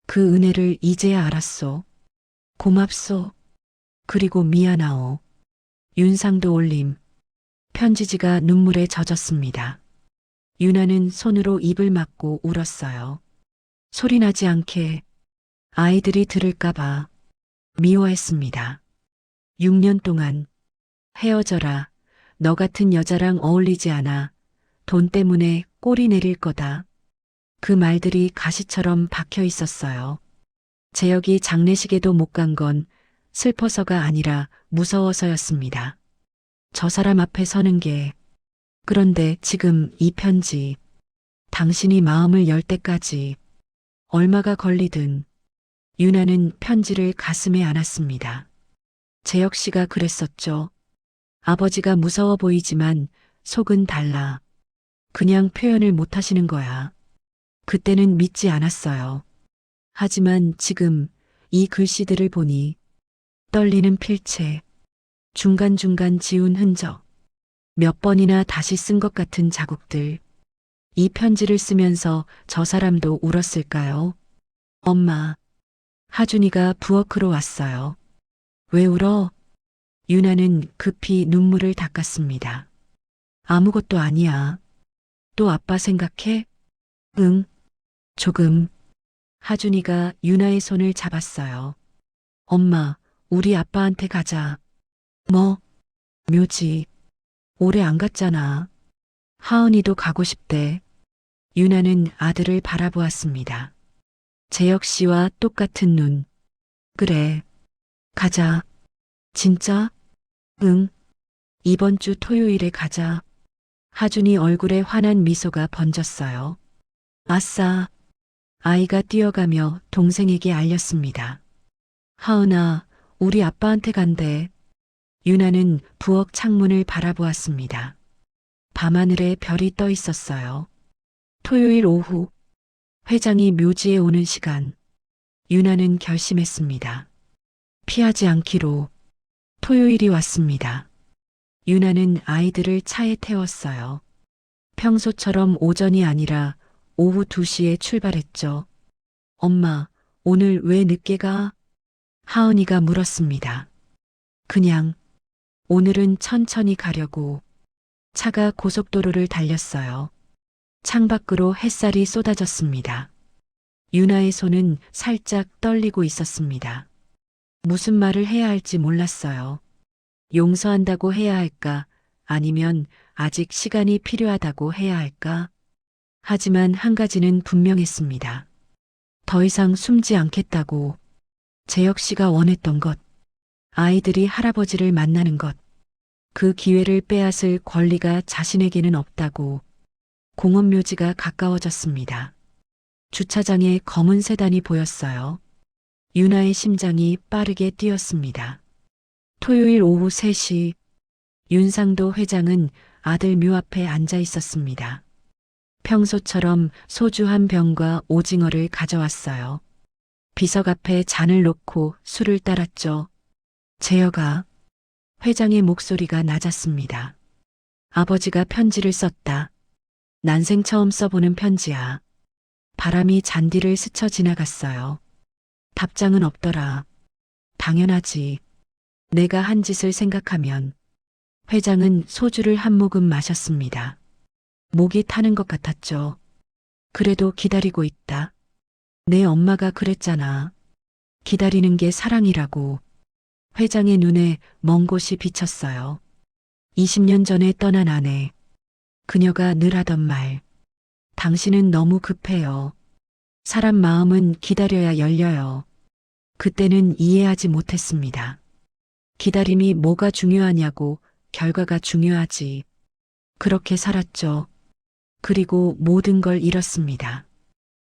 그 은혜를 이제야 알았소. 고맙소. 그리고 미안하오. 윤상도 올림. 편지지가 눈물에 젖었습니다. 유나는 손으로 입을 막고 울었어요. 소리나지 않게 아이들이 들을까봐 미워했습니다. 6년 동안 헤어져라. 너 같은 여자랑 어울리지 않아. 돈 때문에 꼬리 내릴 거다. 그 말들이 가시처럼 박혀 있었어요. 재혁이 장례식에도 못 간 건 슬퍼서가 아니라 무서워서였습니다. 저 사람 앞에 서는 게. 그런데 지금 이 편지. 당신이 마음을 열 때까지 얼마가 걸리든 유나는 편지를 가슴에 안았습니다. 재혁 씨가 그랬었죠. 아버지가 무서워 보이지만 속은 달라. 그냥 표현을 못 하시는 거야. 그때는 믿지 않았어요. 하지만 지금 이 글씨들을 보니 떨리는 필체, 중간중간 지운 흔적, 몇 번이나 다시 쓴 것 같은 자국들. 이 편지를 쓰면서 저 사람도 울었을까요? 엄마, 하준이가 부엌으로 왔어요. 왜 울어? 유나는 급히 눈물을 닦았습니다. 아무것도 아니야. 또 아빠 생각해? 응, 조금. 하준이가 유나의 손을 잡았어요. 엄마, 우리 아빠한테 가자. 뭐? 묘지. 오래 안 갔잖아. 하은이도 가고 싶대. 유나는 아들을 바라보았습니다. 재혁 씨와 똑같은 눈. 그래. 가자. 진짜? 응. 이번 주 토요일에 가자. 하준이 얼굴에 환한 미소가 번졌어요. 아싸. 아이가 뛰어가며 동생에게 알렸습니다. 하은아, 우리 아빠한테 간대. 유나는 부엌 창문을 바라보았습니다. 밤하늘에 별이 떠 있었어요. 토요일 오후, 회장이 묘지에 오는 시간. 유나는 결심했습니다. 피하지 않기로. 토요일이 왔습니다. 유나는 아이들을 차에 태웠어요. 평소처럼 오전이 아니라 오후 2시에 출발했죠. 엄마, 오늘 왜 늦게 가? 하은이가 물었습니다. 그냥 오늘은 천천히 가려고. 차가 고속도로를 달렸어요. 창밖으로 햇살이 쏟아졌습니다. 유나의 손은 살짝 떨리고 있었습니다. 무슨 말을 해야 할지 몰랐어요. 용서한다고 해야 할까? 아니면 아직 시간이 필요하다고 해야 할까? 하지만 한 가지는 분명했습니다. 더 이상 숨지 않겠다고. 재혁 씨가 원했던 것. 아이들이 할아버지를 만나는 것. 그 기회를 빼앗을 권리가 자신에게는 없다고 공원묘지가 가까워졌습니다. 주차장에 검은 세단이 보였어요. 유나의 심장이 빠르게 뛰었습니다. 토요일 오후 3시 윤상도 회장은 아들 묘 앞에 앉아 있었습니다. 평소처럼 소주 한 병과 오징어를 가져왔어요. 비석 앞에 잔을 놓고 술을 따랐죠. 재혁아. 회장의 목소리가 낮았습니다. 아버지가 편지를 썼다. 난생 처음 써보는 편지야. 바람이 잔디를 스쳐 지나갔어요. 답장은 없더라. 당연하지. 내가 한 짓을 생각하면. 회장은 소주를 한 모금 마셨습니다. 목이 타는 것 같았죠. 그래도 기다리고 있다. 내 엄마가 그랬잖아. 기다리는 게 사랑이라고. 회장의 눈에 먼 곳이 비쳤어요. 20년 전에 떠난 아내. 그녀가 늘 하던 말. 당신은 너무 급해요. 사람 마음은 기다려야 열려요. 그때는 이해하지 못했습니다. 기다림이 뭐가 중요하냐고 결과가 중요하지. 그렇게 살았죠. 그리고 모든 걸 잃었습니다.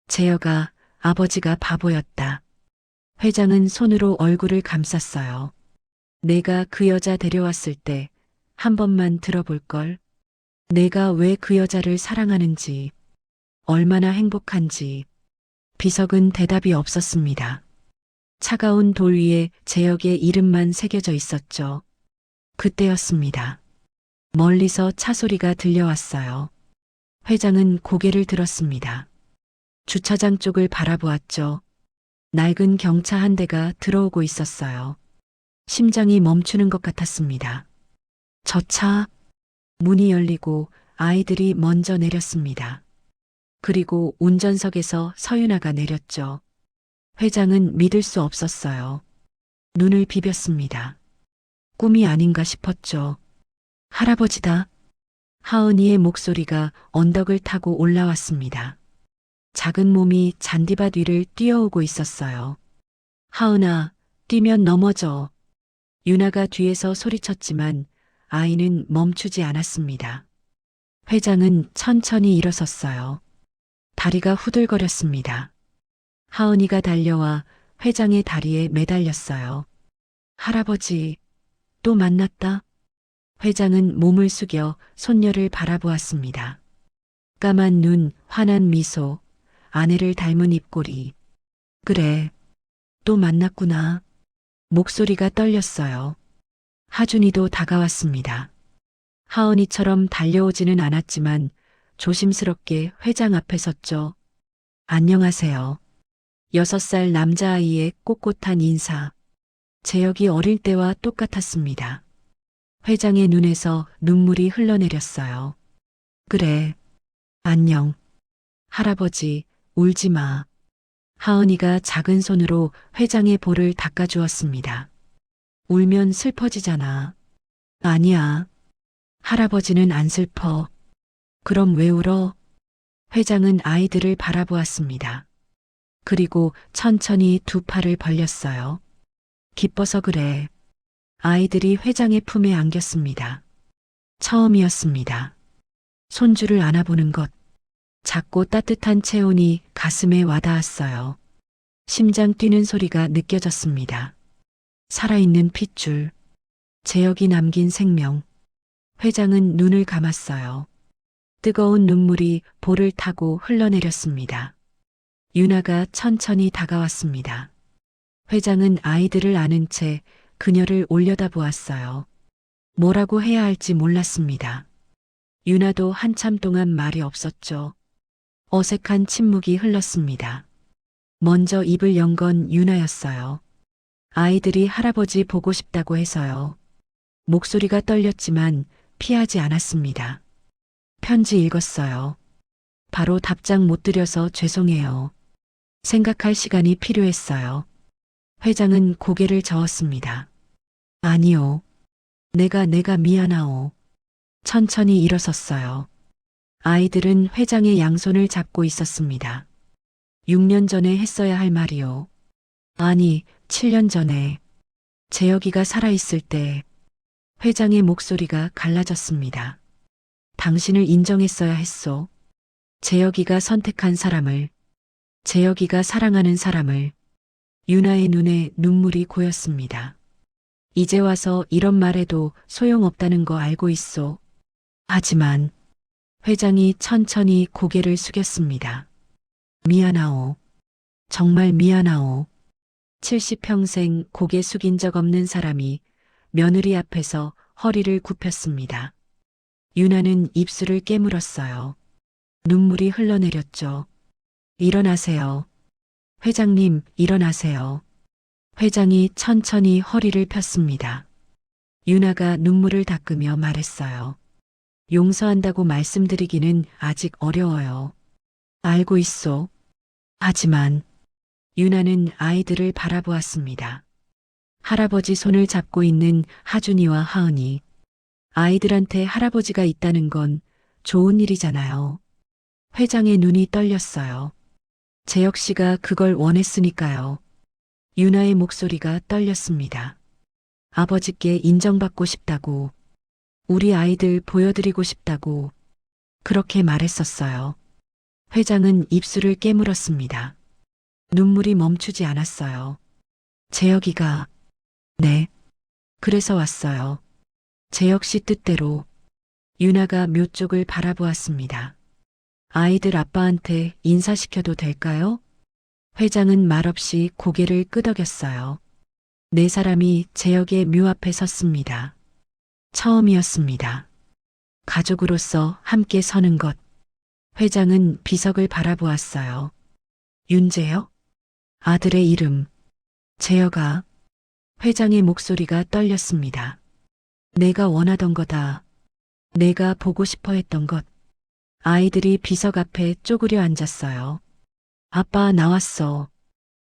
재혁아, 아버지가 바보였다. 회장은 손으로 얼굴을 감쌌어요. 내가 그 여자 데려왔을 때 한 번만 들어볼걸. 내가 왜 그 여자를 사랑하는지, 얼마나 행복한지. 비석은 대답이 없었습니다. 차가운 돌 위에 재혁의 이름만 새겨져 있었죠. 그때였습니다. 멀리서 차 소리가 들려왔어요. 회장은 고개를 들었습니다. 주차장 쪽을 바라보았죠. 낡은 경차 한 대가 들어오고 있었어요. 심장이 멈추는 것 같았습니다. 저 차, 문이 열리고 아이들이 먼저 내렸습니다. 그리고 운전석에서 서윤아가 내렸죠. 회장은 믿을 수 없었어요. 눈을 비볐습니다. 꿈이 아닌가 싶었죠. 할아버지다. 하은이의 목소리가 언덕을 타고 올라왔습니다. 작은 몸이 잔디밭 위를 뛰어오고 있었어요. 하은아, 뛰면 넘어져. 유나가 뒤에서 소리쳤지만 아이는 멈추지 않았습니다. 회장은 천천히 일어섰어요. 다리가 후들거렸습니다. 하은이가 달려와 회장의 다리에 매달렸어요. 할아버지, 또 만났다. 회장은 몸을 숙여 손녀를 바라보았습니다. 까만 눈, 환한 미소, 아내를 닮은 입꼬리. 그래, 또 만났구나. 목소리가 떨렸어요. 하준이도 다가왔습니다. 하은이처럼 달려오지는 않았지만 조심스럽게 회장 앞에 섰죠. 안녕하세요. 6살 남자아이의 꼿꼿한 인사. 재혁이 어릴 때와 똑같았습니다. 회장의 눈에서 눈물이 흘러내렸어요. 그래, 안녕. 할아버지, 울지 마. 하은이가 작은 손으로 회장의 볼을 닦아주었습니다. 울면 슬퍼지잖아. 아니야. 할아버지는 안 슬퍼. 그럼 왜 울어? 회장은 아이들을 바라보았습니다. 그리고 천천히 두 팔을 벌렸어요. 기뻐서 그래. 아이들이 회장의 품에 안겼습니다. 처음이었습니다. 손주를 안아보는 것. 작고 따뜻한 체온이 가슴에 와닿았어요. 심장 뛰는 소리가 느껴졌습니다. 살아있는 핏줄. 재혁이 남긴 생명. 회장은 눈을 감았어요. 뜨거운 눈물이 볼을 타고 흘러내렸습니다. 유나가 천천히 다가왔습니다. 회장은 아이들을 안은 채 그녀를 올려다보았어요. 뭐라고 해야 할지 몰랐습니다. 유나도 한참 동안 말이 없었죠. 어색한 침묵이 흘렀습니다. 먼저 입을 연 건 유나였어요. 아이들이 할아버지 보고 싶다고 해서요. 목소리가 떨렸지만 피하지 않았습니다. 편지 읽었어요. 바로 답장 못 드려서 죄송해요. 생각할 시간이 필요했어요. 회장은 고개를 저었습니다. 아니요. 내가 미안하오. 천천히 일어섰어요. 아이들은 회장의 양손을 잡고 있었습니다. 6년 전에 했어야 할 말이요. 아니, 7년 전에. 재혁이가 살아있을 때. 회장의 목소리가 갈라졌습니다. 당신을 인정했어야 했소. 재혁이가 선택한 사람을, 재혁이가 사랑하는 사람을. 유나의 눈에 눈물이 고였습니다. 이제 와서 이런 말해도 소용없다는 거 알고 있소. 하지만 회장이 천천히 고개를 숙였습니다. 미안하오. 정말 미안하오. 70평생 고개 숙인 적 없는 사람이 며느리 앞에서 허리를 굽혔습니다. 유나는 입술을 깨물었어요. 눈물이 흘러내렸죠. 일어나세요. 회장님, 일어나세요. 회장이 천천히 허리를 폈습니다. 유나가 눈물을 닦으며 말했어요. 용서한다고 말씀드리기는 아직 어려워요. 알고 있소. 하지만 유나는 아이들을 바라보았습니다. 할아버지 손을 잡고 있는 하준이와 하은이. 아이들한테 할아버지가 있다는 건 좋은 일이잖아요. 회장의 눈이 떨렸어요. 재혁 씨가 그걸 원했으니까요. 유나의 목소리가 떨렸습니다. 아버지께 인정받고 싶다고, 우리 아이들 보여드리고 싶다고, 그렇게 말했었어요. 회장은 입술을 깨물었습니다. 눈물이 멈추지 않았어요. 재혁이가, 네. 그래서 왔어요. 재혁 씨 뜻대로. 유나가 묘 쪽을 바라보았습니다. 아이들 아빠한테 인사시켜도 될까요? 회장은 말없이 고개를 끄덕였어요. 네 사람이 재혁의 묘 앞에 섰습니다. 처음이었습니다. 가족으로서 함께 서는 것. 회장은 비석을 바라보았어요. 윤재혁? 아들의 이름. 재혁아. 회장의 목소리가 떨렸습니다. 내가 원하던 거다. 내가 보고 싶어 했던 것. 아이들이 비석 앞에 쪼그려 앉았어요. 아빠 나왔어.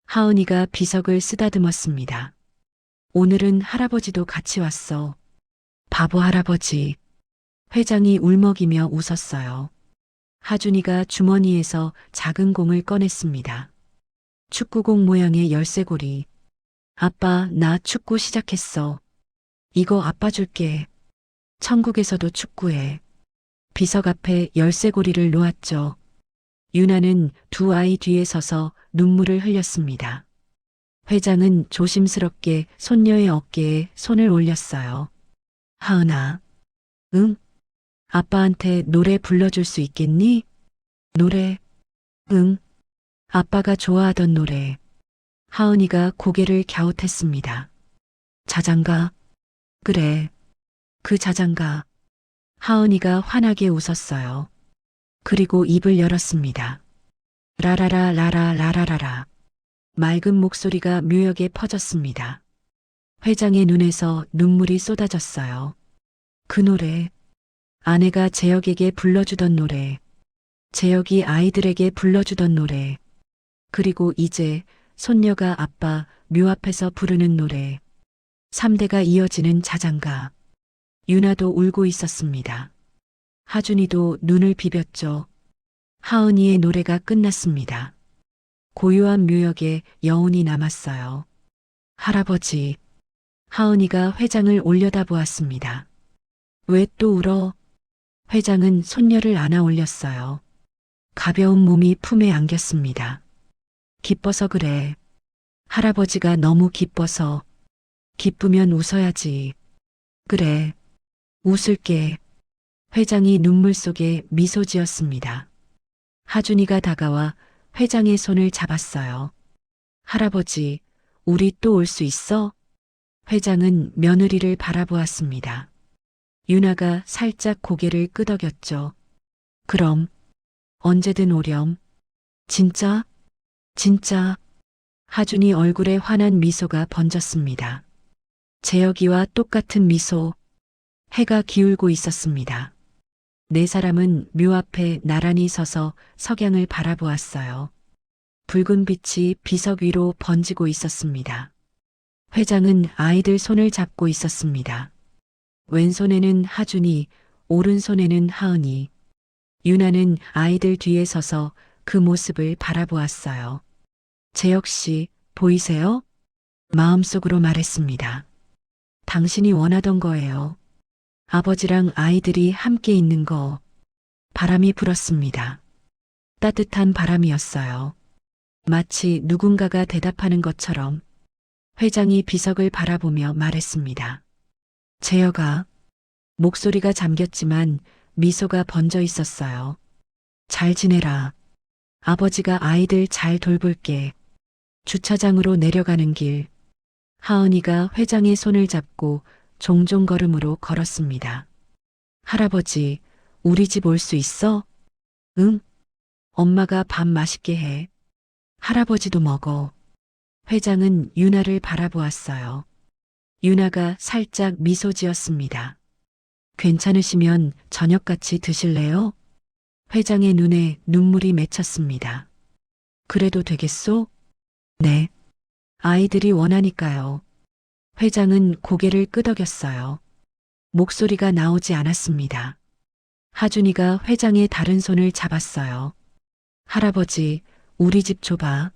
하은이가 비석을 쓰다듬었습니다. 오늘은 할아버지도 같이 왔어. 바보 할아버지. 회장이 울먹이며 웃었어요. 하준이가 주머니에서 작은 공을 꺼냈습니다. 축구공 모양의 열쇠고리. 아빠, 나 축구 시작했어. 이거 아빠 줄게. 천국에서도 축구해. 비석 앞에 열쇠고리를 놓았죠. 유나는 두 아이 뒤에 서서 눈물을 흘렸습니다. 회장은 조심스럽게 손녀의 어깨에 손을 올렸어요. 하은아. 응? 아빠한테 노래 불러줄 수 있겠니? 노래? 응. 아빠가 좋아하던 노래. 하은이가 고개를 갸웃했습니다. 자장가? 그래. 그 자장가. 하은이가 환하게 웃었어요. 그리고 입을 열었습니다. 라라라 라라 라라라라. 맑은 목소리가 묘역에 퍼졌습니다. 회장의 눈에서 눈물이 쏟아졌어요. 그 노래. 아내가 재혁에게 불러주던 노래. 재혁이 아이들에게 불러주던 노래. 그리고 이제 손녀가 아빠 묘 앞에서 부르는 노래. 3대가 이어지는 자장가. 유나도 울고 있었습니다. 하준이도 눈을 비볐죠. 하은이의 노래가 끝났습니다. 고요한 묘역에 여운이 남았어요. 할아버지. 하은이가 회장을 올려다보았습니다. 왜 또 울어? 회장은 손녀를 안아 올렸어요. 가벼운 몸이 품에 안겼습니다. 기뻐서 그래. 할아버지가 너무 기뻐서. 기쁘면 웃어야지. 그래. 웃을게. 회장이 눈물 속에 미소 지었습니다. 하준이가 다가와 회장의 손을 잡았어요. 할아버지, 우리 또 올 수 있어? 회장은 며느리를 바라보았습니다. 유나가 살짝 고개를 끄덕였죠. 그럼, 언제든 오렴. 진짜? 진짜? 하준이 얼굴에 환한 미소가 번졌습니다. 재혁이와 똑같은 미소. 해가 기울고 있었습니다. 네 사람은 묘 앞에 나란히 서서 석양을 바라보았어요. 붉은 빛이 비석 위로 번지고 있었습니다. 회장은 아이들 손을 잡고 있었습니다. 왼손에는 하준이, 오른손에는 하은이. 유나는 아이들 뒤에 서서 그 모습을 바라보았어요. 재혁 씨, 보이세요? 마음속으로 말했습니다. 당신이 원하던 거예요. 아버지랑 아이들이 함께 있는 거. 바람이 불었습니다. 따뜻한 바람이었어요. 마치 누군가가 대답하는 것처럼 회장이 비석을 바라보며 말했습니다. 재혁아. 목소리가 잠겼지만 미소가 번져 있었어요. 잘 지내라. 아버지가 아이들 잘 돌볼게. 주차장으로 내려가는 길. 하은이가 회장의 손을 잡고 종종 걸음으로 걸었습니다. 할아버지, 우리 집 올 수 있어? 응. 엄마가 밥 맛있게 해. 할아버지도 먹어. 회장은 유나를 바라보았어요. 유나가 살짝 미소 지었습니다. 괜찮으시면 저녁같이 드실래요? 회장의 눈에 눈물이 맺혔습니다. 그래도 되겠소? 네. 아이들이 원하니까요. 회장은 고개를 끄덕였어요. 목소리가 나오지 않았습니다. 하준이가 회장의 다른 손을 잡았어요. 할아버지, 우리 집 줘봐.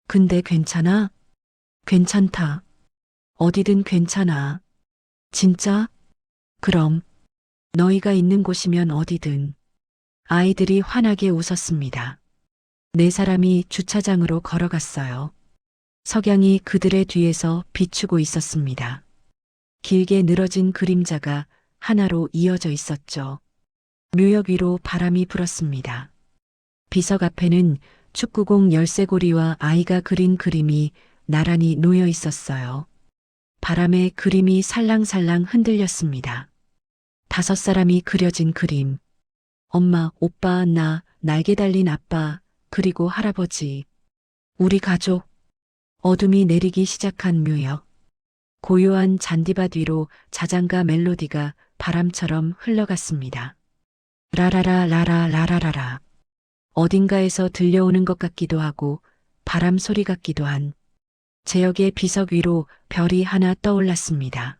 근데 괜찮아? 괜찮다. 어디든 괜찮아. 진짜? 그럼 너희가 있는 곳이면 어디든. 아이들이 환하게 웃었습니다. 네 사람이 주차장으로 걸어갔어요. 석양이 그들의 뒤에서 비추고 있었습니다. 길게 늘어진 그림자가 하나로 이어져 있었죠. 묘역 위로 바람이 불었습니다. 비석 앞에는 축구공 열쇠고리와 아이가 그린 그림이 나란히 놓여 있었어요. 바람에 그림이 살랑살랑 흔들렸습니다. 5사람이 그려진 그림. 엄마, 오빠, 나, 날개 달린 아빠, 그리고 할아버지. 우리 가족. 어둠이 내리기 시작한 묘역. 고요한 잔디밭 위로 자장가 멜로디가 바람처럼 흘러갔습니다. 라라라 라라 라라라라. 어딘가에서 들려오는 것 같기도 하고 바람 소리 같기도 한 재혁의 비석 위로 별이 하나 떠올랐습니다.